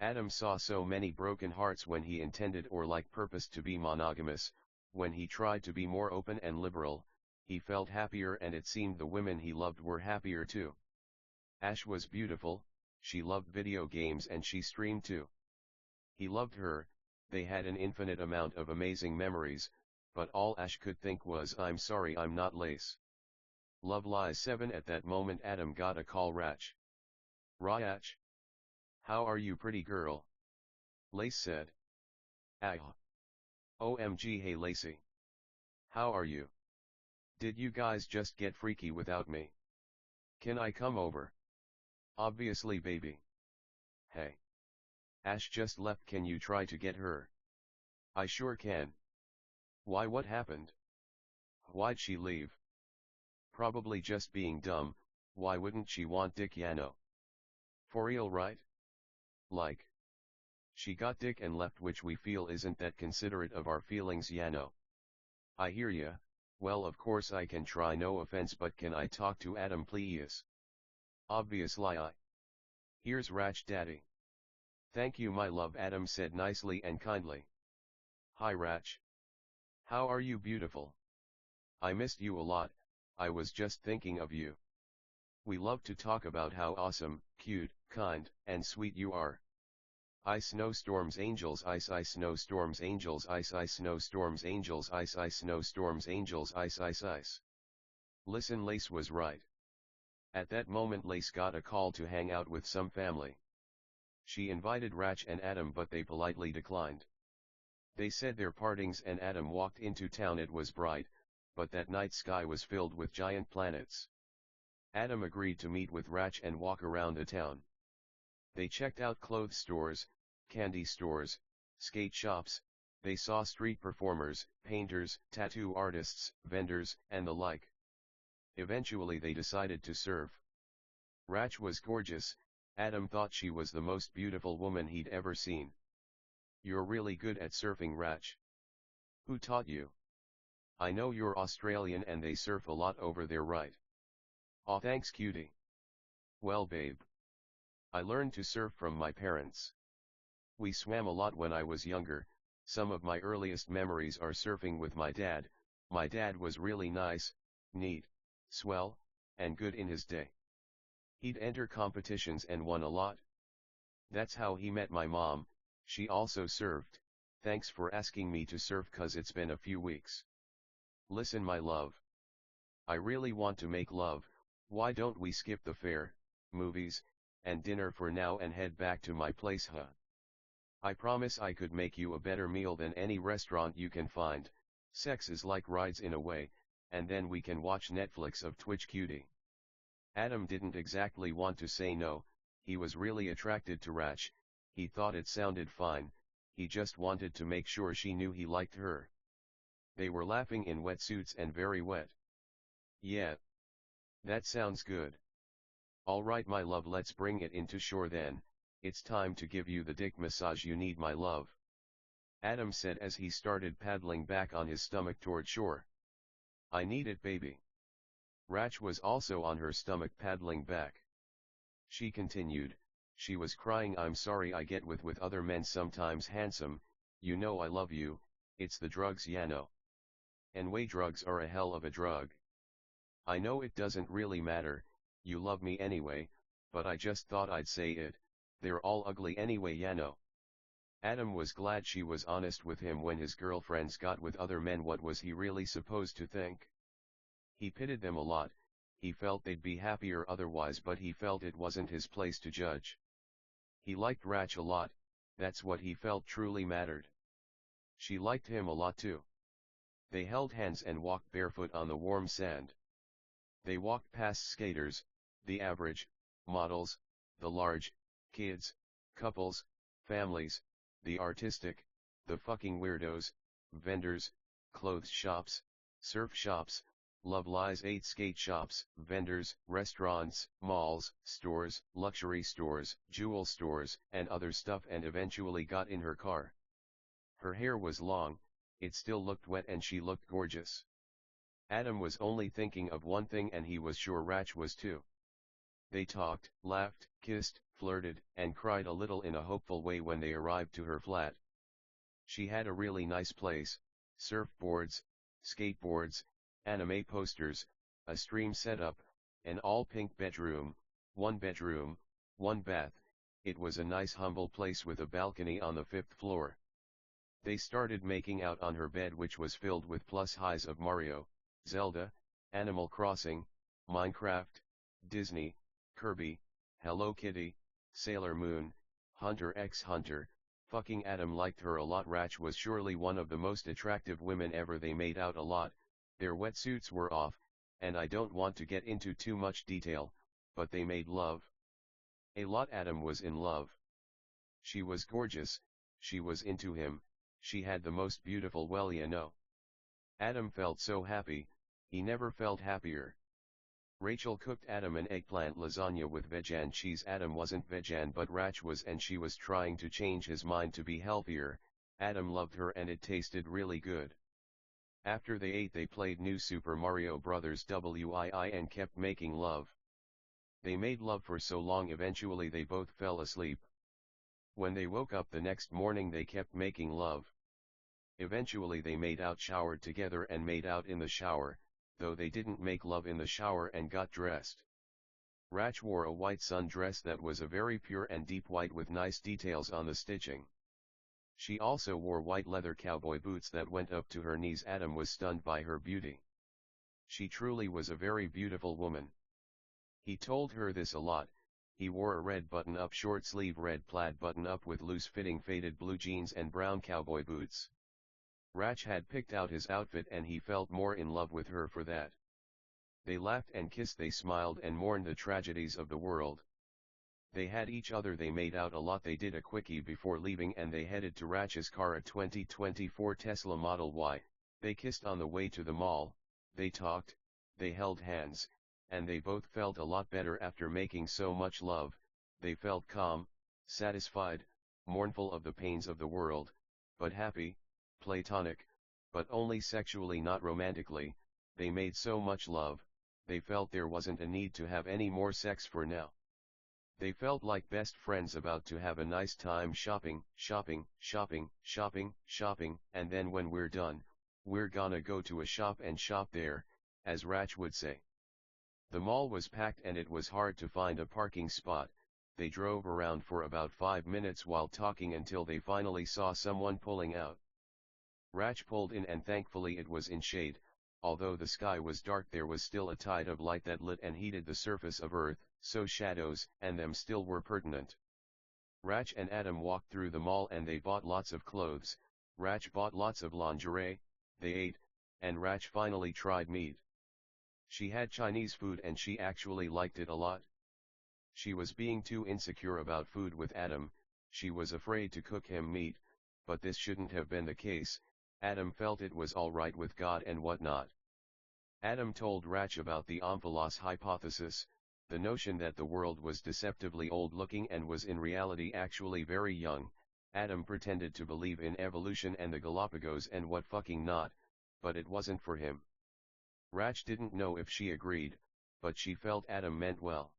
Adam saw so many broken hearts when he intended or like purposed to be monogamous. When he tried to be more open and liberal, he felt happier, and it seemed the women he loved were happier too. Ash was beautiful, she loved video games and she streamed too. He loved her, they had an infinite amount of amazing memories, but all Ash could think was, I'm sorry I'm not Lace. Love Lies 7. At that moment Adam got a call. Rach. Rach? How are you, pretty girl? Lace said. Ah. OMG, hey Lacey. How are you? Did you guys just get freaky without me? Can I come over? Obviously baby. Hey. Ash just left, can you try to get her? I sure can. Why, what happened? Why'd she leave? Probably just being dumb, why wouldn't she want dick, Yano? For real, right? Like. She got dick and left, which we feel isn't that considerate of our feelings, Yano. I hear ya, well of course I can try, no offense, but can I talk to Adam please? Obviously Here's Rach daddy. Thank you my love, Adam said nicely and kindly. Hi Rach. How are you, beautiful? I missed you a lot, I was just thinking of you. We love to talk about how awesome, cute, kind, and sweet you are. Ice snowstorms angels, ice ice snowstorms angels, ice ice snowstorms angels, ice ice snowstorms angels, ice ice ice. Listen, Lace was right. At that moment Lace got a call to hang out with some family. She invited Rach and Adam, but they politely declined. They said their partings and Adam walked into town. It was bright, but that night sky was filled with giant planets. Adam agreed to meet with Rach and walk around the town. They checked out clothes stores, candy stores, skate shops, they saw street performers, painters, tattoo artists, vendors, and the like. Eventually they decided to surf. Rach was gorgeous, Adam thought she was the most beautiful woman he'd ever seen. You're really good at surfing, Rach. Who taught you? I know you're Australian and they surf a lot over there, right? Aw, thanks cutie. Well babe. I learned to surf from my parents. We swam a lot when I was younger, some of my earliest memories are surfing with my dad. My dad was really nice, neat, swell, and good in his day. He'd enter competitions and won a lot. That's how he met my mom, she also surfed. Thanks for asking me to surf, cause it's been a few weeks. Listen my love. I really want to make love, why don't we skip the fair, movies, and dinner for now and head back to my place, huh? I promise I could make you a better meal than any restaurant you can find. Sex is like rides in a way, and then we can watch Netflix of Twitch cutie. Adam didn't exactly want to say no, he was really attracted to Rach, he thought it sounded fine, he just wanted to make sure she knew he liked her. They were laughing in wetsuits and very wet. Yeah. That sounds good. Alright my love, let's bring it into shore then, it's time to give you the dick massage you need my love. Adam said as he started paddling back on his stomach toward shore. I need it baby. Rach was also on her stomach paddling back. She continued, she was crying, I'm sorry I get with other men sometimes handsome, you know I love you, it's the drugs Yano. Anyway drugs are a hell of a drug. I know it doesn't really matter, you love me anyway, but I just thought I'd say it, they're all ugly anyway Yano. Adam was glad she was honest with him when his girlfriends got with other men, what was he really supposed to think? He pitied them a lot, he felt they'd be happier otherwise but he felt it wasn't his place to judge. He liked Rach a lot, that's what he felt truly mattered. She liked him a lot too. They held hands and walked barefoot on the warm sand. They walked past skaters, the average, models, the large, kids, couples, families, the artistic, the fucking weirdos, vendors, clothes shops, surf shops, Love Lies 8 skate shops, vendors, restaurants, malls, stores, luxury stores, jewel stores, and other stuff, and eventually got in her car. Her hair was long, it still looked wet and she looked gorgeous. Adam was only thinking of one thing and he was sure Rach was too. They talked, laughed, kissed, flirted, and cried a little in a hopeful way when they arrived to her flat. She had a really nice place, surfboards, skateboards, anime posters, a stream setup, an all-pink bedroom, one bath, it was a nice humble place with a balcony on the 5th floor. They started making out on her bed, which was filled with plus highs of Mario, Zelda, Animal Crossing, Minecraft, Disney, Kirby, Hello Kitty, Sailor Moon, Hunter x Hunter. Fucking Adam liked her a lot. Rach was surely one of the most attractive women ever. They made out a lot, their wetsuits were off, and I don't want to get into too much detail, but they made love. A lot. Adam was in love. She was gorgeous, she was into him, she had the most beautiful, well you know. Adam felt so happy, he never felt happier. Rachel cooked Adam an eggplant lasagna with vegan cheese. Adam wasn't vegan but Rach was, and she was trying to change his mind to be healthier. Adam loved her and it tasted really good. After they ate they played New Super Mario Bros. Wii and kept making love. They made love for so long eventually they both fell asleep. When they woke up the next morning they kept making love. Eventually they made out, showered together and made out in the shower, though they didn't make love in the shower, and got dressed. Rach wore a white sundress that was a very pure and deep white with nice details on the stitching. She also wore white leather cowboy boots that went up to her knees. Adam was stunned by her beauty. She truly was a very beautiful woman. He told her this a lot. He wore a red button-up short-sleeve red plaid button-up with loose-fitting faded blue jeans and brown cowboy boots. Rach had picked out his outfit and he felt more in love with her for that. They laughed and kissed, they smiled and mourned the tragedies of the world. They had each other, they made out a lot. They did a quickie before leaving and they headed to Rach's car, a 2024 Tesla Model Y. They kissed on the way to the mall, they talked, they held hands, and they both felt a lot better after making so much love. They felt calm, satisfied, mournful of the pains of the world, but happy, platonic, but only sexually, not romantically. They made so much love, they felt there wasn't a need to have any more sex for now. They felt like best friends about to have a nice time shopping, and then when we're done, we're gonna go to a shop and shop there, as Rach would say. The mall was packed and it was hard to find a parking spot. They drove around for about 5 minutes while talking until they finally saw someone pulling out. Rach pulled in and thankfully it was in shade, although the sky was dark there was still a tide of light that lit and heated the surface of Earth, so shadows and them still were pertinent. Rach and Adam walked through the mall and they bought lots of clothes. Rach bought lots of lingerie, they ate, and Rach finally tried meat. She had Chinese food and she actually liked it a lot. She was being too insecure about food with Adam, she was afraid to cook him meat, but this shouldn't have been the case. Adam felt it was alright with God and whatnot. Adam told Rach about the Omphalos hypothesis, the notion that the world was deceptively old-looking and was in reality actually very young. Adam pretended to believe in evolution and the Galapagos and what fucking not, but it wasn't for him. Rach didn't know if she agreed, but she felt Adam meant well.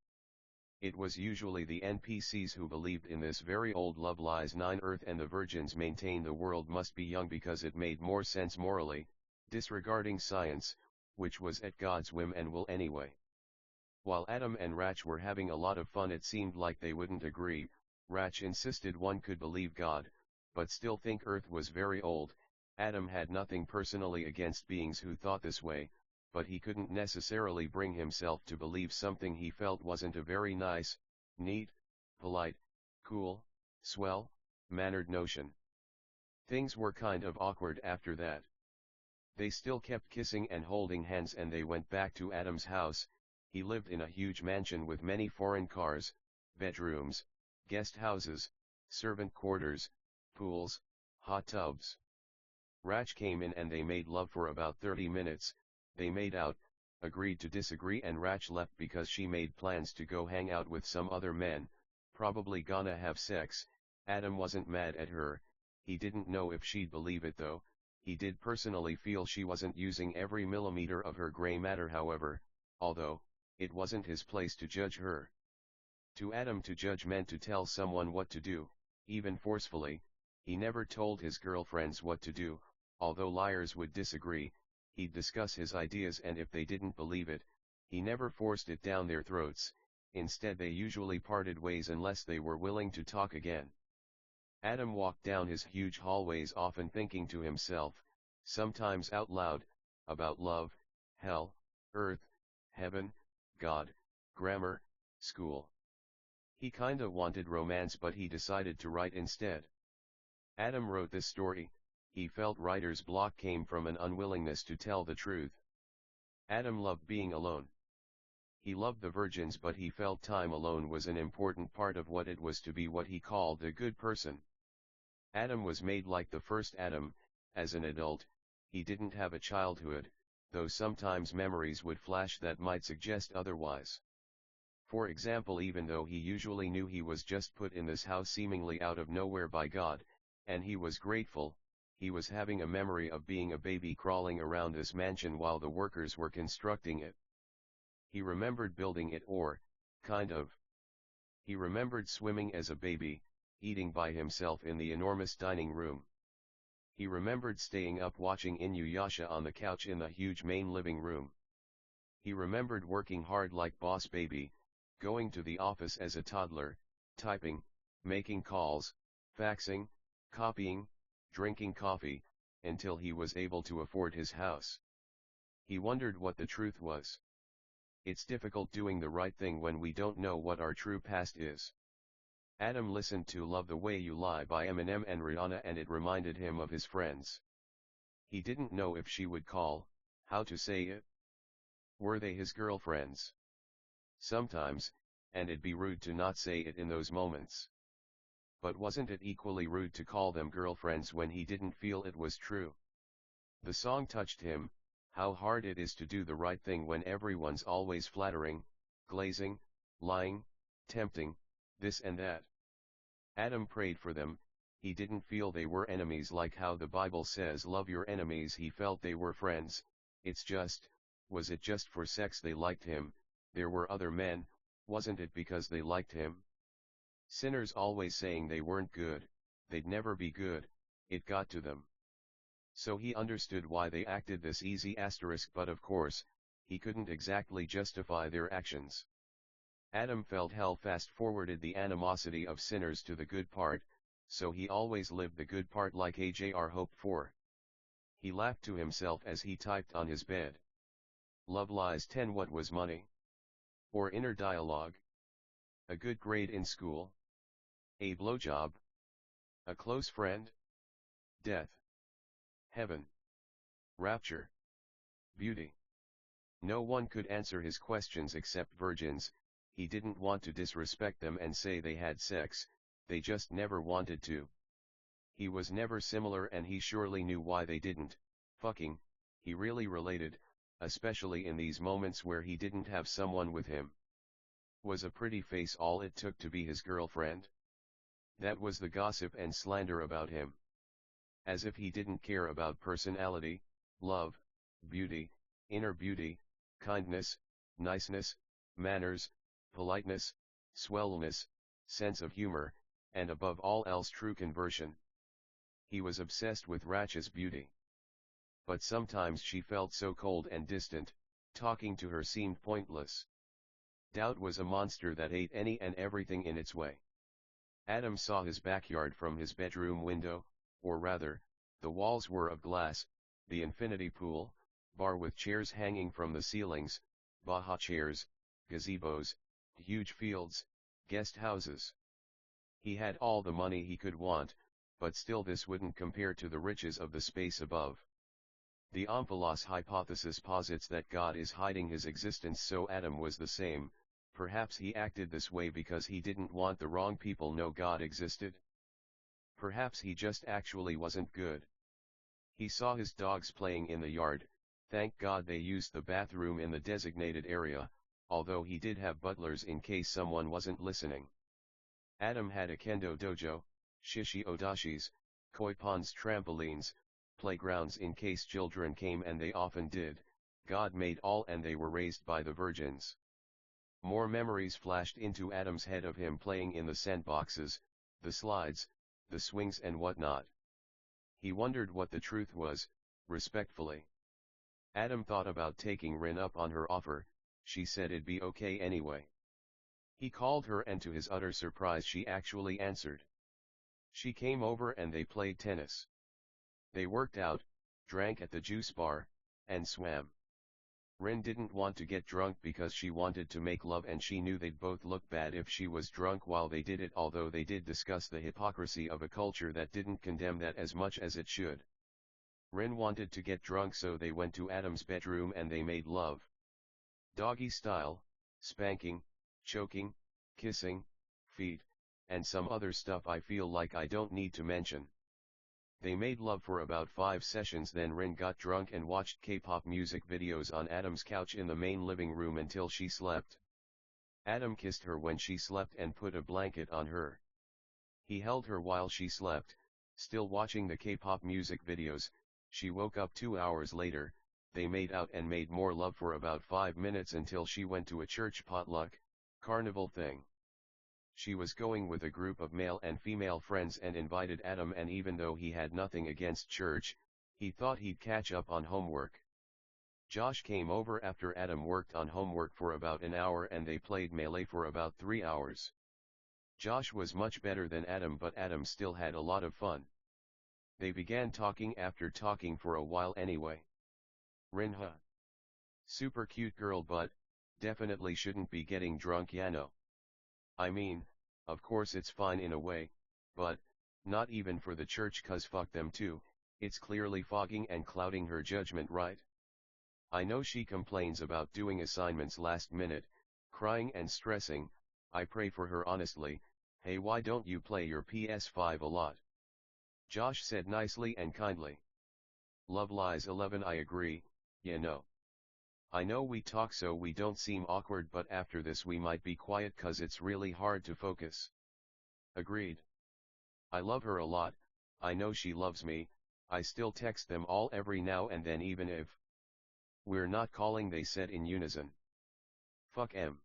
It was usually the NPCs who believed in this very old Love Lies 9 Earth and the virgins maintained the world must be young because it made more sense morally, disregarding science, which was at God's whim and will anyway. While Adam and Rach were having a lot of fun it seemed like they wouldn't agree. Rach insisted one could believe God, but still think Earth was very old. Adam had nothing personally against beings who thought this way, but he couldn't necessarily bring himself to believe something he felt wasn't a very nice, neat, polite, cool, swell, mannered notion. Things were kind of awkward after that. They still kept kissing and holding hands and they went back to Adam's house. He lived in a huge mansion with many foreign cars, bedrooms, guest houses, servant quarters, pools, hot tubs. Rach came in and they made love for about 30 minutes. They made out, agreed to disagree and Rach left because she made plans to go hang out with some other men, probably gonna have sex. Adam wasn't mad at her, he didn't know if she'd believe it though, he did personally feel she wasn't using every millimeter of her gray matter however, although, it wasn't his place to judge her. To Adam to judge meant to tell someone what to do, even forcefully. He never told his girlfriends what to do, although liars would disagree. He'd discuss his ideas and if they didn't believe it, he never forced it down their throats, instead they usually parted ways unless they were willing to talk again. Adam walked down his huge hallways often thinking to himself, sometimes out loud, about love, hell, earth, heaven, God, grammar, school. He kinda wanted romance but he decided to write instead. Adam wrote this story. He felt writer's block came from an unwillingness to tell the truth. Adam loved being alone. He loved the virgins but he felt time alone was an important part of what it was to be what he called a good person. Adam was made like the first Adam. As an adult, he didn't have a childhood, though sometimes memories would flash that might suggest otherwise. For example, even though he usually knew he was just put in this house seemingly out of nowhere by God, and he was grateful, he was having a memory of being a baby crawling around this mansion while the workers were constructing it. He remembered building it or, kind of. He remembered swimming as a baby, eating by himself in the enormous dining room. He remembered staying up watching Inuyasha on the couch in the huge main living room. He remembered working hard like Boss Baby, going to the office as a toddler, typing, making calls, faxing, copying, drinking coffee, until he was able to afford his house. He wondered what the truth was. It's difficult doing the right thing when we don't know what our true past is. Adam listened to Love the Way You Lie by Eminem and Rihanna and it reminded him of his friends. He didn't know if she would call, how to say it. Were they his girlfriends? Sometimes, and it'd be rude to not say it in those moments. But wasn't it equally rude to call them girlfriends when he didn't feel it was true? The song touched him, how hard it is to do the right thing when everyone's always flattering, glazing, lying, tempting, this and that. Adam prayed for them. He didn't feel they were enemies like how the Bible says love your enemies. He felt they were friends. It's just, was it just for sex they liked him? There were other men, wasn't it because they liked him? Sinners always saying they weren't good, they'd never be good, it got to them. So he understood why they acted this easy asterisk, but of course, he couldn't exactly justify their actions. Adam felt hell fast-forwarded the animosity of sinners to the good part, so he always lived the good part like AJR hoped for. He laughed to himself as he typed on his bed. Love Lies 10. What was money? Or inner dialogue? A good grade in school? A blowjob? A close friend? Death? Heaven? Rapture? Beauty? No one could answer his questions except virgins. He didn't want to disrespect them and say they had sex, they just never wanted to. He was never similar and he surely knew why they didn't. Fucking, he really related, especially in these moments where he didn't have someone with him. Was a pretty face all it took to be his girlfriend? That was the gossip and slander about him. As if he didn't care about personality, love, beauty, inner beauty, kindness, niceness, manners, politeness, swellness, sense of humor, and above all else true conversion. He was obsessed with Rach's beauty. But sometimes she felt so cold and distant, talking to her seemed pointless. Doubt was a monster that ate any and everything in its way. Adam saw his backyard from his bedroom window, or rather, the walls were of glass, the infinity pool, bar with chairs hanging from the ceilings, Baja chairs, gazebos, huge fields, guest houses. He had all the money he could want, but still this wouldn't compare to the riches of the space above. The Omphalos hypothesis posits that God is hiding his existence, so Adam was the same. Perhaps he acted this way because he didn't want the wrong people know God existed. Perhaps he just actually wasn't good. He saw his dogs playing in the yard. Thank God they used the bathroom in the designated area, although he did have butlers in case someone wasn't listening. Adam had a kendo dojo, shishi odashis, koi ponds, trampolines, playgrounds in case children came, and they often did. God made all and they were raised by the virgins. More memories flashed into Adam's head of him playing in the sandboxes, the slides, the swings and whatnot. He wondered what the truth was, respectfully. Adam thought about taking Rin up on her offer. She said it'd be okay anyway. He called her and to his utter surprise she actually answered. She came over and they played tennis. They worked out, drank at the juice bar, and swam. Rin didn't want to get drunk because she wanted to make love and she knew they'd both look bad if she was drunk while they did it, although they did discuss the hypocrisy of a culture that didn't condemn that as much as it should. Rin wanted to get drunk, so they went to Adam's bedroom and they made love. Doggy style, spanking, choking, kissing, feet, and some other stuff I feel like I don't need to mention. They made love for about 5 sessions, then Rin got drunk and watched K-pop music videos on Adam's couch in the main living room until she slept. Adam kissed her when she slept and put a blanket on her. He held her while she slept, still watching the K-pop music videos. She woke up 2 hours later. They made out and made more love for about 5 minutes until she went to a church potluck, carnival thing. She was going with a group of male and female friends and invited Adam, and even though he had nothing against church, he thought he'd catch up on homework. Josh came over after Adam worked on homework for about an hour and they played Melee for about 3 hours. Josh was much better than Adam, but Adam still had a lot of fun. They began talking after talking for a while anyway. Rin, huh? Super cute girl, but definitely shouldn't be getting drunk, ya know. I mean, of course it's fine in a way, but not even for the church, 'cause fuck them too. It's clearly fogging and clouding her judgment, right? I know she complains about doing assignments last minute, crying and stressing. I pray for her honestly. Hey, why don't you play your PS5 a lot? Josh said nicely and kindly. Love Lies 11. I agree, you know. I know we talk so we don't seem awkward, but after this we might be quiet 'cause it's really hard to focus. Agreed. I love her a lot, I know she loves me. I still text them all every now and then even if we're not calling, they said in unison. Fuck em.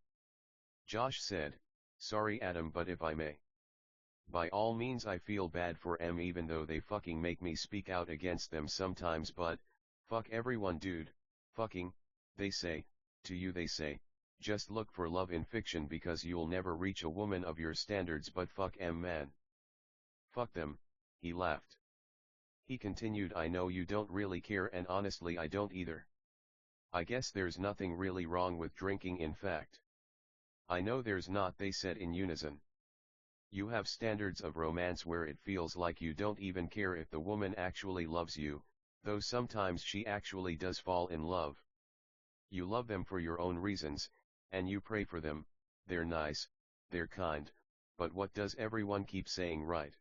Josh said, sorry Adam, but if I may. By all means, I feel bad for em even though they fucking make me speak out against them sometimes, but fuck everyone, dude. Fucking, they say, to you they say, just look for love in fiction because you'll never reach a woman of your standards, but fuck em, man. Fuck them, he laughed. He continued, I know you don't really care and honestly I don't either. I guess there's nothing really wrong with drinking in fact. I know there's not, they said in unison. You have standards of romance where it feels like you don't even care if the woman actually loves you, though sometimes she actually does fall in love. You love them for your own reasons, and you pray for them, they're nice, they're kind, but what does everyone keep saying, right?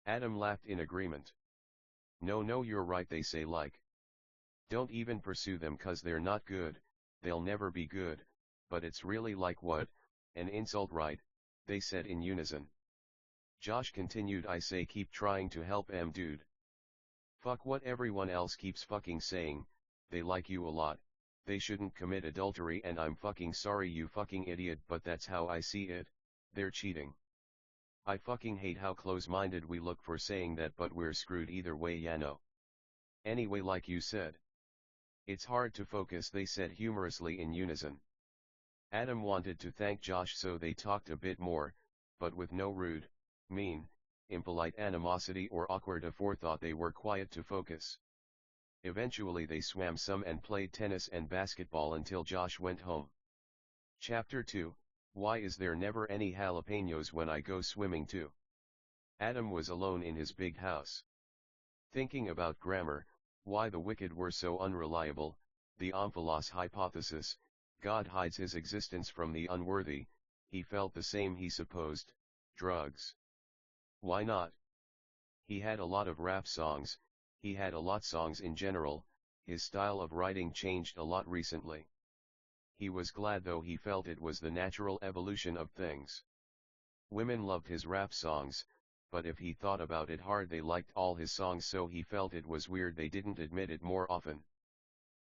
Adam laughed in agreement. No, you're right, they say, like, don't even pursue them 'cause they're not good, they'll never be good, but it's really like what, an insult, right? They said in unison. Josh continued, I say keep trying to help dude. Fuck what everyone else keeps fucking saying, they like you a lot, they shouldn't commit adultery and I'm fucking sorry you fucking idiot but that's how I see it, they're cheating. I fucking hate how close-minded we look for saying that but we're screwed either way, ya know. Anyway, like you said. It's hard to focus, they said humorously in unison. Adam wanted to thank Josh so they talked a bit more, but with no rude, mean, impolite animosity or awkward aforethought they were quiet to focus. Eventually they swam some and played tennis and basketball until Josh went home. Chapter 2, Why is there never any jalapenos when I go swimming too? Adam was alone in his big house. Thinking about grammar, why the wicked were so unreliable, the omphalos hypothesis, God hides his existence from the unworthy, he felt the same, he supposed, drugs. Why not? He had a lot of rap songs, he had a lot songs in general, his style of writing changed a lot recently. He was glad though, he felt it was the natural evolution of things. Women loved his rap songs, but if he thought about it hard they liked all his songs, so he felt it was weird they didn't admit it more often.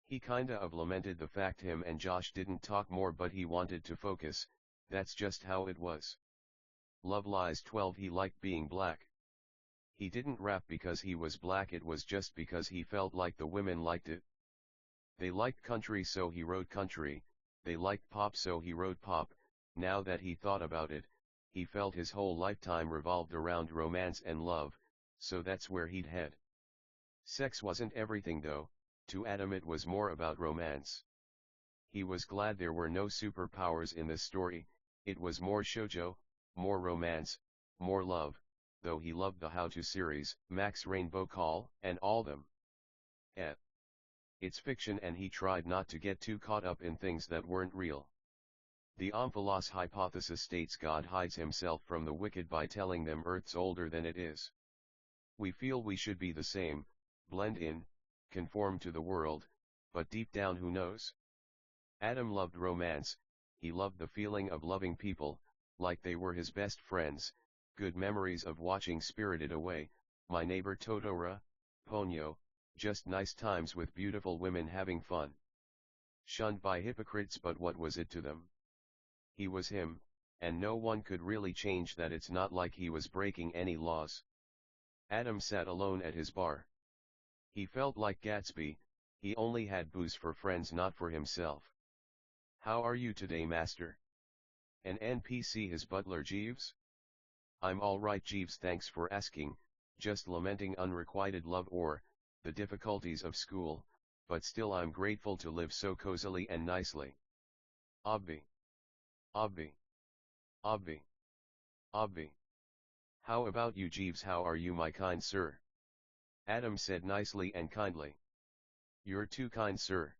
He kinda of lamented the fact him and Josh didn't talk more, but he wanted to focus, that's just how it was. Love Lies 12, he liked being black. He didn't rap because he was black, it was just because he felt like the women liked it. They liked country so he wrote country, they liked pop so he wrote pop. Now that he thought about it, he felt his whole lifetime revolved around romance and love, so that's where he'd head. Sex wasn't everything though, to Adam it was more about romance. He was glad there were no superpowers in this story, it was more shoujo, more romance, more love, though he loved the How To series, Max Rainbow Call, and all them. It's fiction and he tried not to get too caught up in things that weren't real. The omphalos hypothesis states God hides himself from the wicked by telling them Earth's older than it is. We feel we should be the same, blend in, conform to the world, but deep down who knows? Adam loved romance, he loved the feeling of loving people, like they were his best friends, good memories of watching Spirited Away, My Neighbor Totoro, Ponyo, just nice times with beautiful women having fun. Shunned by hypocrites, but what was it to them? He was him, and no one could really change that. It's not like he was breaking any laws. Adam sat alone at his bar. He felt like Gatsby, he only had booze for friends, not for himself. How are you today, master? An NPC, his butler Jeeves? I'm alright Jeeves, thanks for asking, just lamenting unrequited love or, the difficulties of school, but still I'm grateful to live so cozily and nicely. Obvi. Obvi. Obvi. Obvi. How about you Jeeves, how are you my kind sir? Adam said nicely and kindly. You're too kind sir.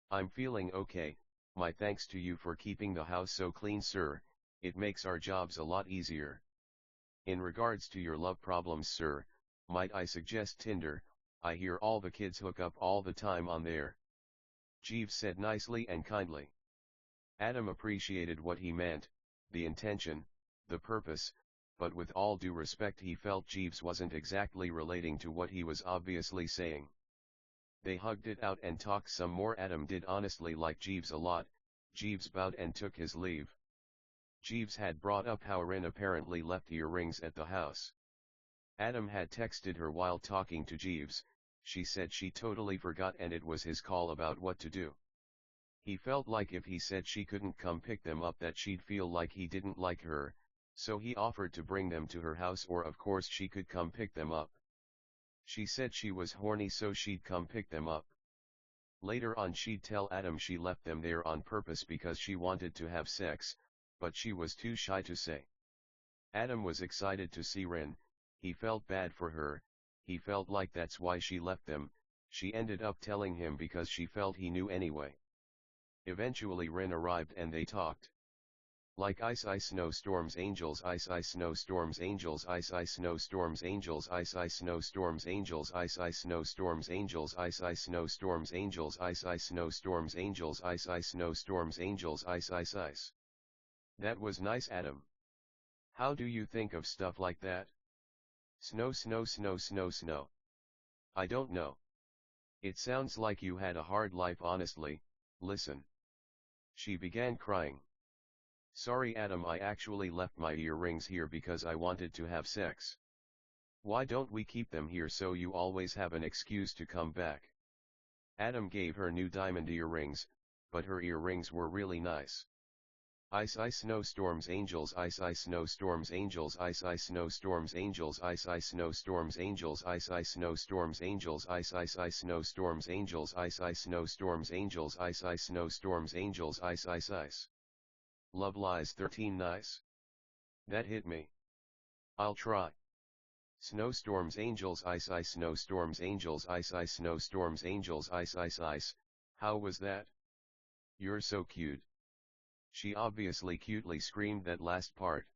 I'm feeling okay, my thanks to you for keeping the house so clean sir, it makes our jobs a lot easier. In regards to your love problems sir, might I suggest Tinder, I hear all the kids hook up all the time on there. Jeeves said nicely and kindly. Adam appreciated what he meant, the intention, the purpose, but with all due respect he felt Jeeves wasn't exactly relating to what he was obviously saying. They hugged it out and talked some more. Adam did honestly like Jeeves a lot. Jeeves bowed and took his leave. Jeeves had brought up how Rin apparently left earrings at the house. Adam had texted her while talking to Jeeves, she said she totally forgot and it was his call about what to do. He felt like if he said she couldn't come pick them up that she'd feel like he didn't like her, so he offered to bring them to her house or of course she could come pick them up. She said she was horny so she'd come pick them up. Later on she'd tell Adam she left them there on purpose because she wanted to have sex, but she was too shy to say. Adam was excited to see Ren, he felt bad for her, he felt like that's why she left them, she ended up telling him because she felt he knew anyway. Eventually Ren arrived and they talked. Like ice ice snowstorms angels ice ice snowstorms angels ice ice snowstorms angels ice ice snowstorms angels ice ice snowstorms angels ice ice snowstorms angels ice ice snowstorms angels ice ice snowstorms angels ice ice ice. That was nice, Adam. How do you think of stuff like that? Snow snow snow snow snow. I don't know. It sounds like you had a hard life honestly, listen. She began crying. Sorry Adam, I actually left my earrings here because I wanted to have sex. Why don't we keep them here so you always have an excuse to come back? Adam gave her new diamond earrings, but her earrings were really nice. Ice ice snowstorms angels ice ice snowstorms angels ice ice snowstorms angels ice ice snowstorms angels ice ice snowstorms angels ice ice ice snowstorms angels ice ice snowstorms angels ice ice snowstorms angels ice ice ice. Love Lies 13 nice. That hit me. I'll try. Snowstorms angels ice ice snowstorms angels ice ice snowstorms angels ice ice ice, how was that? You're so cute. She obviously cutely screamed that last part.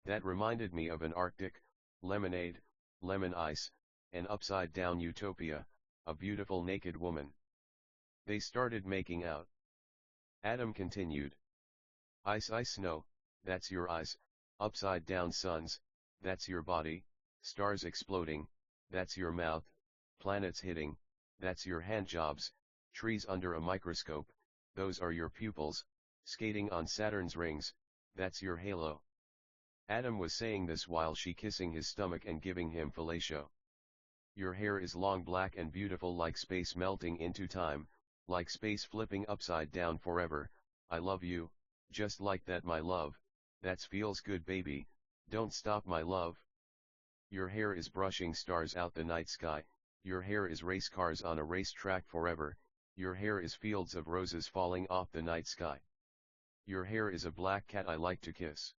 That reminded me of an Arctic, lemonade, lemon ice, an upside down utopia, a beautiful naked woman. They started making out. Adam continued. Ice ice snow, that's your eyes, upside down suns, that's your body, stars exploding, that's your mouth, planets hitting, that's your handjobs, trees under a microscope, those are your pupils, skating on Saturn's rings, that's your halo. Adam was saying this while she kissing his stomach and giving him fellatio. Your hair is long black and beautiful like space melting into time, like space flipping upside down forever, I love you. Just like that my love, that's feels good baby, don't stop my love. Your hair is brushing stars out the night sky, your hair is race cars on a racetrack forever, your hair is fields of roses falling off the night sky. Your hair is a black cat I like to kiss.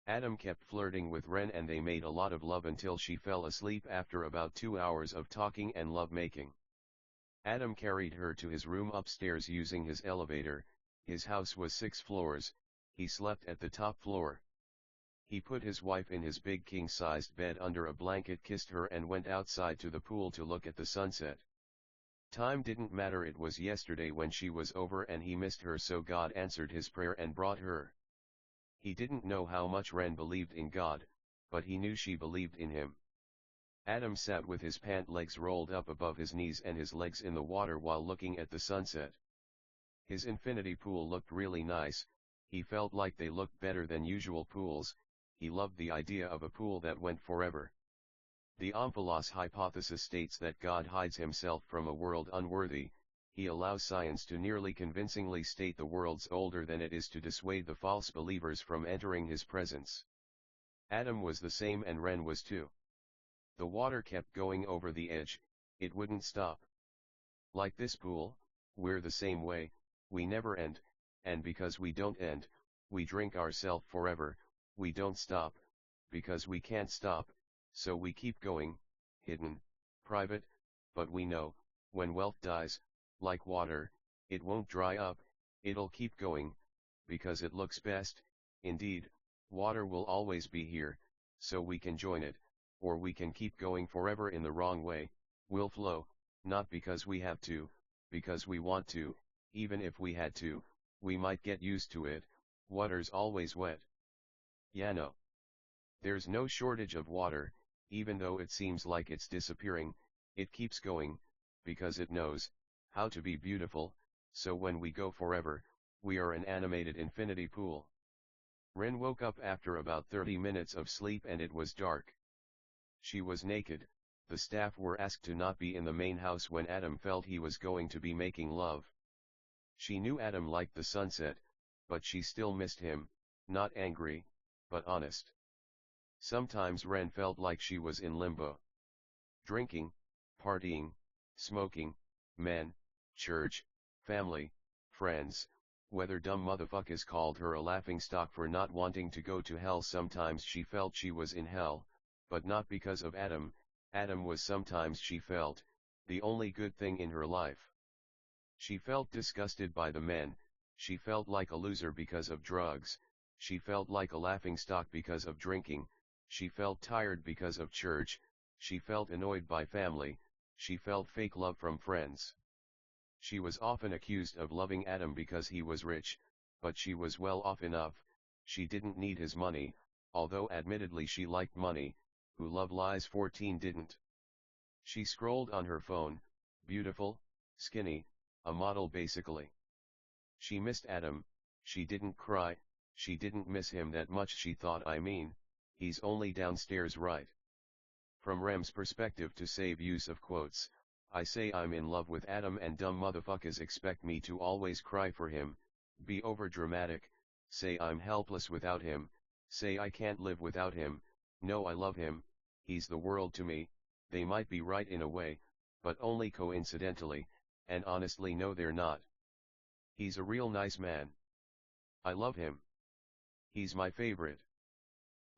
Adam kept flirting with Ren and they made a lot of love until she fell asleep after about 2 hours of talking and lovemaking. Adam carried her to his room upstairs using his elevator. His house was 6 floors, he slept at the top floor. He put his wife in his big king-sized bed under a blanket, kissed her and went outside to the pool to look at the sunset. Time didn't matter, it was yesterday when she was over and he missed her, so God answered his prayer and brought her. He didn't know how much Ren believed in God, but he knew she believed in him. Adam sat with his pant legs rolled up above his knees and his legs in the water while looking at the sunset. His infinity pool looked really nice, he felt like they looked better than usual pools, he loved the idea of a pool that went forever. The Omphalos hypothesis states that God hides himself from a world unworthy, he allows science to nearly convincingly state the world's older than it is to dissuade the false believers from entering his presence. Adam was the same and Ren was too. The water kept going over the edge, it wouldn't stop. Like this pool, we're the same way. We never end, and because we don't end, we drink ourselves forever, we don't stop, because we can't stop, so we keep going, hidden, private, but we know, when wealth dies, like water, it won't dry up, it'll keep going, because it looks best, indeed, water will always be here, so we can join it, or we can keep going forever in the wrong way, we'll flow, not because we have to, because we want to. Even if we had to, we might get used to it, water's always wet. Yeah, no. There's no shortage of water, even though it seems like it's disappearing, it keeps going, because it knows how to be beautiful, so when we go forever, we are an animated infinity pool. Ren woke up after about 30 minutes of sleep and it was dark. She was naked, the staff were asked to not be in the main house when Adam felt he was going to be making love. She knew Adam liked the sunset, but she still missed him, not angry, but honest. Sometimes Ren felt like she was in limbo. drinking, partying, smoking, men, church, family, friends. Whether dumb motherfuckers called her a laughingstock for not wanting to go to hell, sometimes she felt she was in hell, but not because of Adam. Adam was, sometimes she felt, the only good thing in her life. She felt disgusted by the men, she felt like a loser because of drugs, she felt like a laughingstock because of drinking, she felt tired because of church, she felt annoyed by family, she felt fake love from friends. She was often accused of loving Adam because he was rich, but she was well off enough, she didn't need his money, although admittedly she liked money. Who Love Lies 14 didn't. She scrolled on her phone, beautiful, skinny, a model basically. She missed Adam, she didn't cry, she didn't miss him that much, she thought, I mean, he's only downstairs, right? From Rem's perspective, to save use of quotes, I say I'm in love with Adam and dumb motherfuckers expect me to always cry for him, be overdramatic, say I'm helpless without him, say I can't live without him. No, I love him, he's the world to me. They might be right in a way, but only coincidentally, and honestly no they're not. He's a real nice man. I love him. He's my favorite.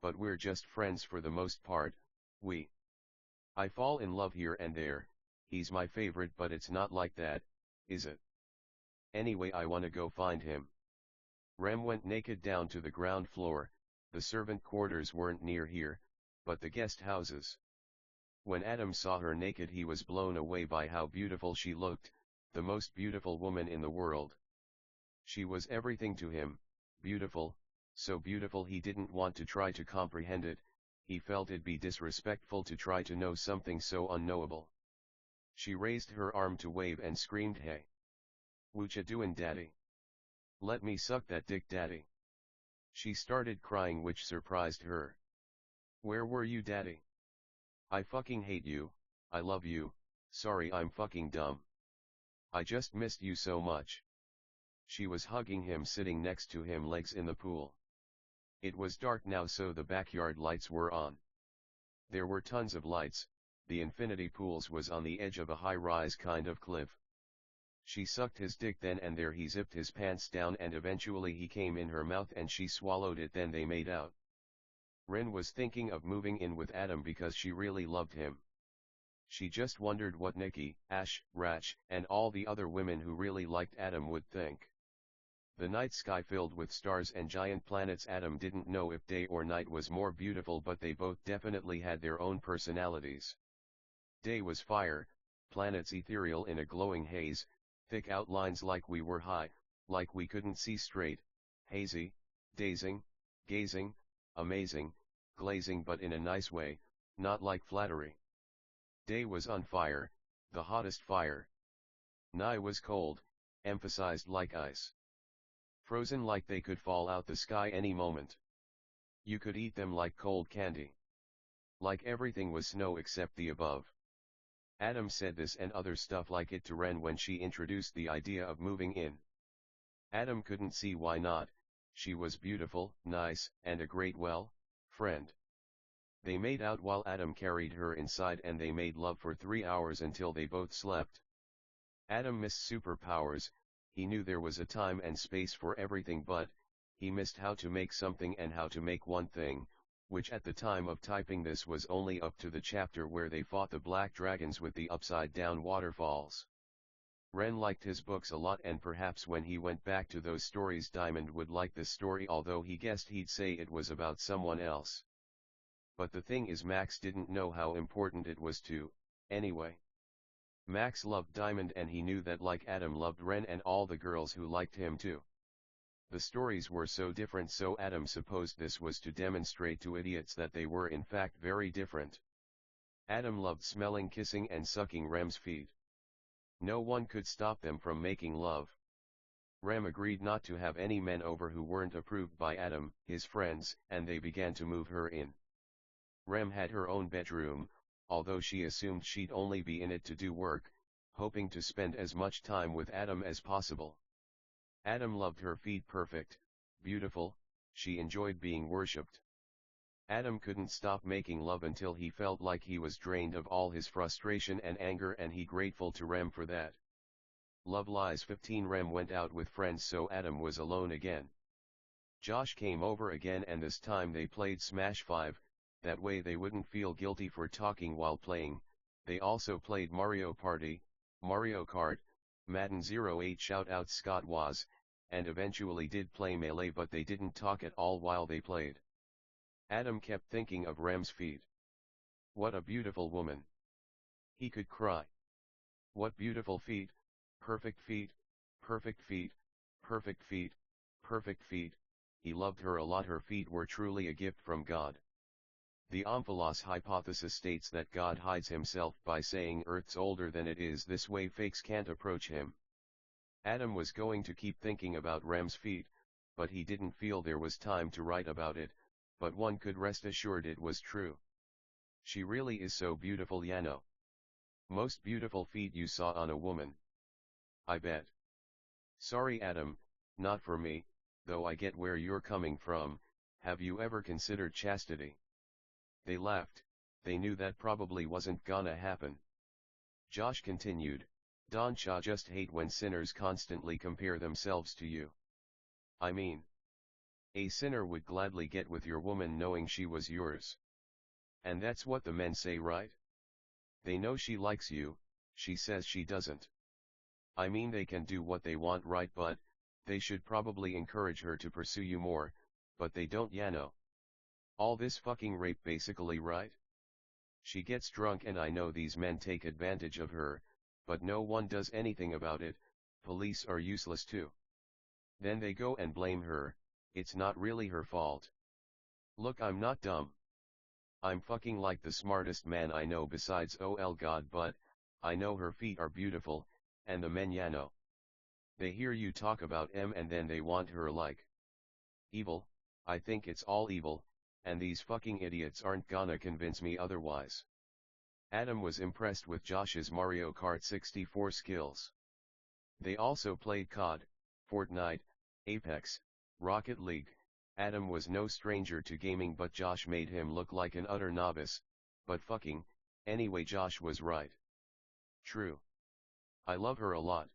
But we're just friends for the most part. I fall in love here and there, he's my favorite, but it's not like that, is it? Anyway, I wanna go find him. Rem went naked down to the ground floor. The servant quarters weren't near here, but the guest houses. When Adam saw her naked, he was blown away by how beautiful she looked, the most beautiful woman in the world. She was everything to him, beautiful, so beautiful he didn't want to try to comprehend it, he felt it'd be disrespectful to try to know something so unknowable. She raised her arm to wave and screamed, "Hey! Whatcha doin', daddy? Let me suck that dick, daddy." She started crying, which surprised her. "Where were you, daddy? I fucking hate you, I love you, sorry I'm fucking dumb. I just missed you so much." She was hugging him, sitting next to him, legs in the pool. It was dark now, so the backyard lights were on. There were tons of lights, the infinity pools was on the edge of a high-rise kind of cliff. She sucked his dick then and there, he zipped his pants down and eventually he came in her mouth and she swallowed it, then they made out. Ren was thinking of moving in with Adam because she really loved him. She just wondered what Nikki, Ash, Rach, and all the other women who really liked Adam would think. The night sky filled with stars and giant planets. Adam didn't know if day or night was more beautiful, but they both definitely had their own personalities. Day was fire, planets ethereal in a glowing haze, thick outlines like we were high, like we couldn't see straight, hazy, dazing, gazing, amazing, glazing, but in a nice way, not like flattery. Day was on fire, the hottest fire. Night was cold, emphasized like ice. Frozen like they could fall out the sky any moment. You could eat them like cold candy. Like everything was snow except the above. Adam said this and other stuff like it to Ren when she introduced the idea of moving in. Adam couldn't see why not, she was beautiful, nice, and a great, friend. They made out while Adam carried her inside and they made love for 3 hours until they both slept. Adam missed superpowers. He knew there was a time and space for everything, but he missed how to make something and how to make one thing, which at the time of typing this was only up to the chapter where they fought the black dragons with the upside-down waterfalls. Ren liked his books a lot, and perhaps when he went back to those stories Diamond would like this story, although he guessed he'd say it was about someone else. But the thing is, Max didn't know how important it was to, anyway. Max loved Diamond and he knew that, like Adam loved Ren and all the girls who liked him too. The stories were so different, so Adam supposed this was to demonstrate to idiots that they were in fact very different. Adam loved smelling, kissing and sucking Rem's feet. No one could stop them from making love. Rem agreed not to have any men over who weren't approved by Adam, his friends, and they began to move her in. Rem had her own bedroom, although she assumed she'd only be in it to do work, hoping to spend as much time with Adam as possible. Adam loved her feet, perfect, beautiful, she enjoyed being worshipped. Adam couldn't stop making love until he felt like he was drained of all his frustration and anger, and he grateful to Rem for that. Love Lies 15. Rem went out with friends, so Adam was alone again. Josh came over again, and this time they played Smash 5, that way they wouldn't feel guilty for talking while playing. They also played Mario Party, Mario Kart, Madden 08, shout out Scott Waz, and eventually did play Melee, but they didn't talk at all while they played. Adam kept thinking of Rem's feet. What a beautiful woman. He could cry. What beautiful feet, perfect feet, perfect feet, perfect feet, perfect feet. He loved her a lot. Her feet were truly a gift from God. The Omphalos hypothesis states that God hides himself by saying Earth's older than it is, this way fakes can't approach him. Adam was going to keep thinking about Rem's feet, but he didn't feel there was time to write about it, but one could rest assured it was true. She really is so beautiful, Yano. Most beautiful feet you saw on a woman. I bet. Sorry Adam, not for me, though I get where you're coming from. Have you ever considered chastity? They laughed. They knew that probably wasn't gonna happen. Josh continued, Don Cha just hate when sinners constantly compare themselves to you. I mean, a sinner would gladly get with your woman knowing she was yours. And that's what the men say, right? They know she likes you, she says she doesn't. I mean, they can do what they want, right, but they should probably encourage her to pursue you more, but they don't, Yano. All this fucking rape basically, right? She gets drunk and I know these men take advantage of her, but no one does anything about it. Police are useless too. Then they go and blame her. It's not really her fault. Look, I'm not dumb. I'm fucking like the smartest man I know besides OL God, but I know her feet are beautiful, and the men, Yano. They hear you talk about M and then they want her like. Evil, I think it's all evil, and these fucking idiots aren't gonna convince me otherwise. Adam was impressed with Josh's Mario Kart 64 skills. They also played COD, Fortnite, Apex, Rocket League. Adam was no stranger to gaming, but Josh made him look like an utter novice. But fucking, anyway, Josh was right. True. I love her a lot.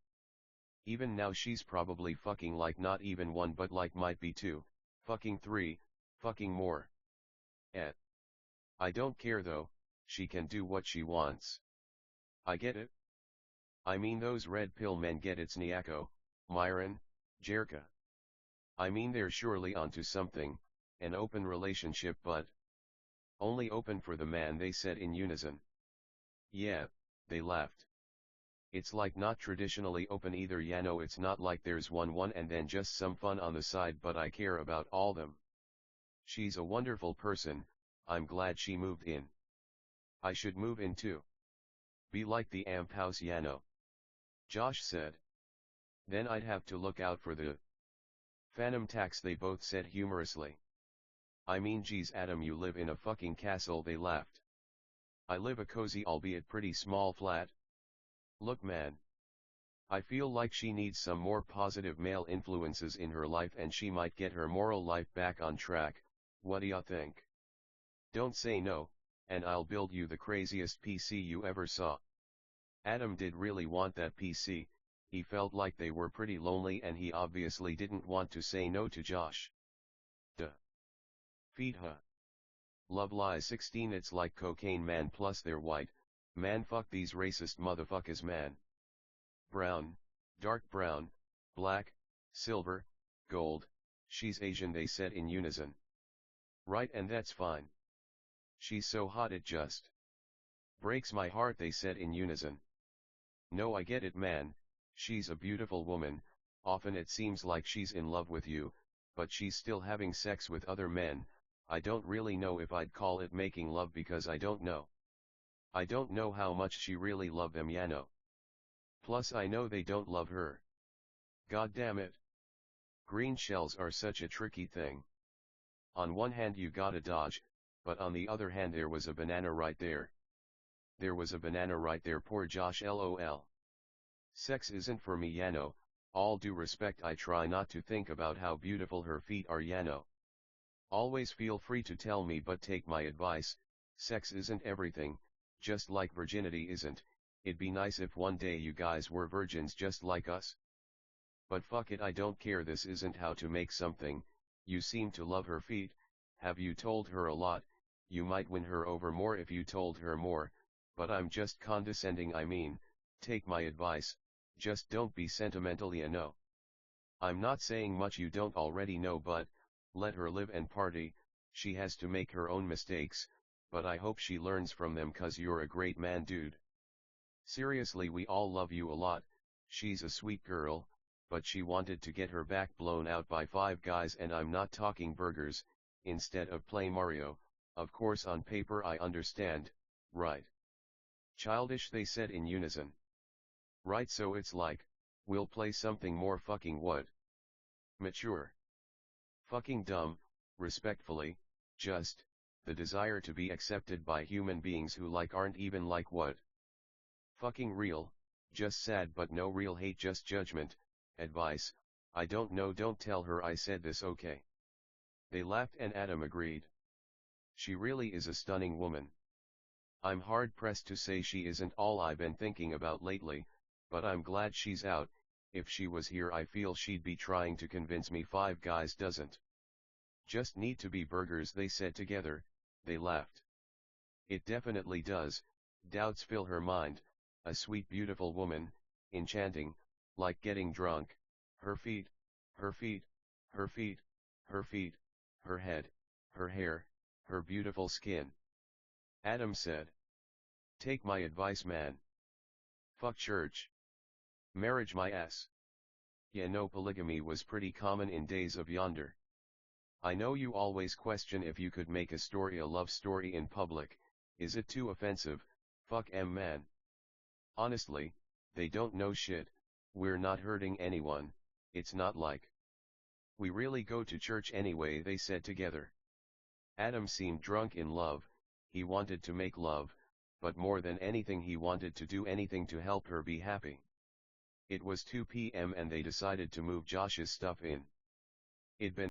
Even now she's probably fucking like not even one but like might be two, fucking three, fucking more. I don't care though, she can do what she wants. I get it. I mean, those red pill men get it, Sniako, Myron, Jerka. I mean, they're surely onto something, an open relationship, but only open for the man, they said in unison. Yeah, they laughed. It's like not traditionally open either, Yano. It's not like there's one and then just some fun on the side, but I care about all them. She's a wonderful person, I'm glad she moved in. I should move in too. Be like the Amp House, Yano. Josh said. Then I'd have to look out for the phantom tax, they both said humorously. I mean, geez Adam, you live in a fucking castle, they laughed. I live a cozy albeit pretty small flat. Look man. I feel like she needs some more positive male influences in her life and she might get her moral life back on track. What do ya think? Don't say no, and I'll build you the craziest PC you ever saw. Adam did really want that PC, he felt like they were pretty lonely and he obviously didn't want to say no to Josh. Duh. Feed huh. Love Lies 16. It's like cocaine man plus they're white, man, fuck these racist motherfuckers man. Brown, dark brown, black, silver, gold, she's Asian, they said in unison. Right, and that's fine. She's so hot it just breaks my heart, they said in unison. No, I get it man, she's a beautiful woman, often it seems like she's in love with you, but she's still having sex with other men. I don't really know if I'd call it making love because I don't know. I don't know how much she really loved them, Yano. Plus I know they don't love her. God damn it. Green shells are such a tricky thing. On one hand you gotta dodge, but on the other hand there was a banana right there. There was a banana right there, poor Josh lol. Sex isn't for me, Yano, all due respect I try not to think about how beautiful her feet are, Yano. Always feel free to tell me, but take my advice, sex isn't everything, just like virginity isn't. It'd be nice if one day you guys were virgins just like us. But fuck it, I don't care, this isn't how to make something. You seem to love her feet, have you told her a lot? You might win her over more if you told her more, but I'm just condescending, I mean, take my advice, just don't be sentimental, you know. I'm not saying much you don't already know, but let her live and party, she has to make her own mistakes, but I hope she learns from them, 'cause you're a great man, dude. Seriously, we all love you a lot. She's a sweet girl, but she wanted to get her back blown out by 5 guys, and I'm not talking burgers, instead of play Mario. Of course on paper I understand, right? Childish, they said in unison. Right, so it's like, we'll play something more fucking what? Mature. Fucking dumb, respectfully, just, the desire to be accepted by human beings who aren't even like what? Fucking real, just sad but no real hate, just judgment. Advice, I don't know, don't tell her I said this, okay? They laughed and Adam agreed. She really is a stunning woman. I'm hard pressed to say she isn't all I've been thinking about lately, but I'm glad she's out. If she was here I feel she'd be trying to convince me 5 guys doesn't just need to be burgers, they said together. They laughed. It definitely does. Doubts fill her mind. A sweet beautiful woman, enchanting, like getting drunk. Her feet, her feet, her feet, her feet, her head, her hair, her beautiful skin. Adam said. Take my advice, man. Fuck church. Marriage my ass. Yeah, no, polygamy was pretty common in days of yonder. I know you always question if you could make a love story in public, is it too offensive? Fuck man. Honestly, they don't know shit, we're not hurting anyone, it's not like we really go to church anyway, they said together. Adam seemed drunk in love, he wanted to make love, but more than anything he wanted to do anything to help her be happy. It was 2 p.m. and they decided to move Josh's stuff in. It'd been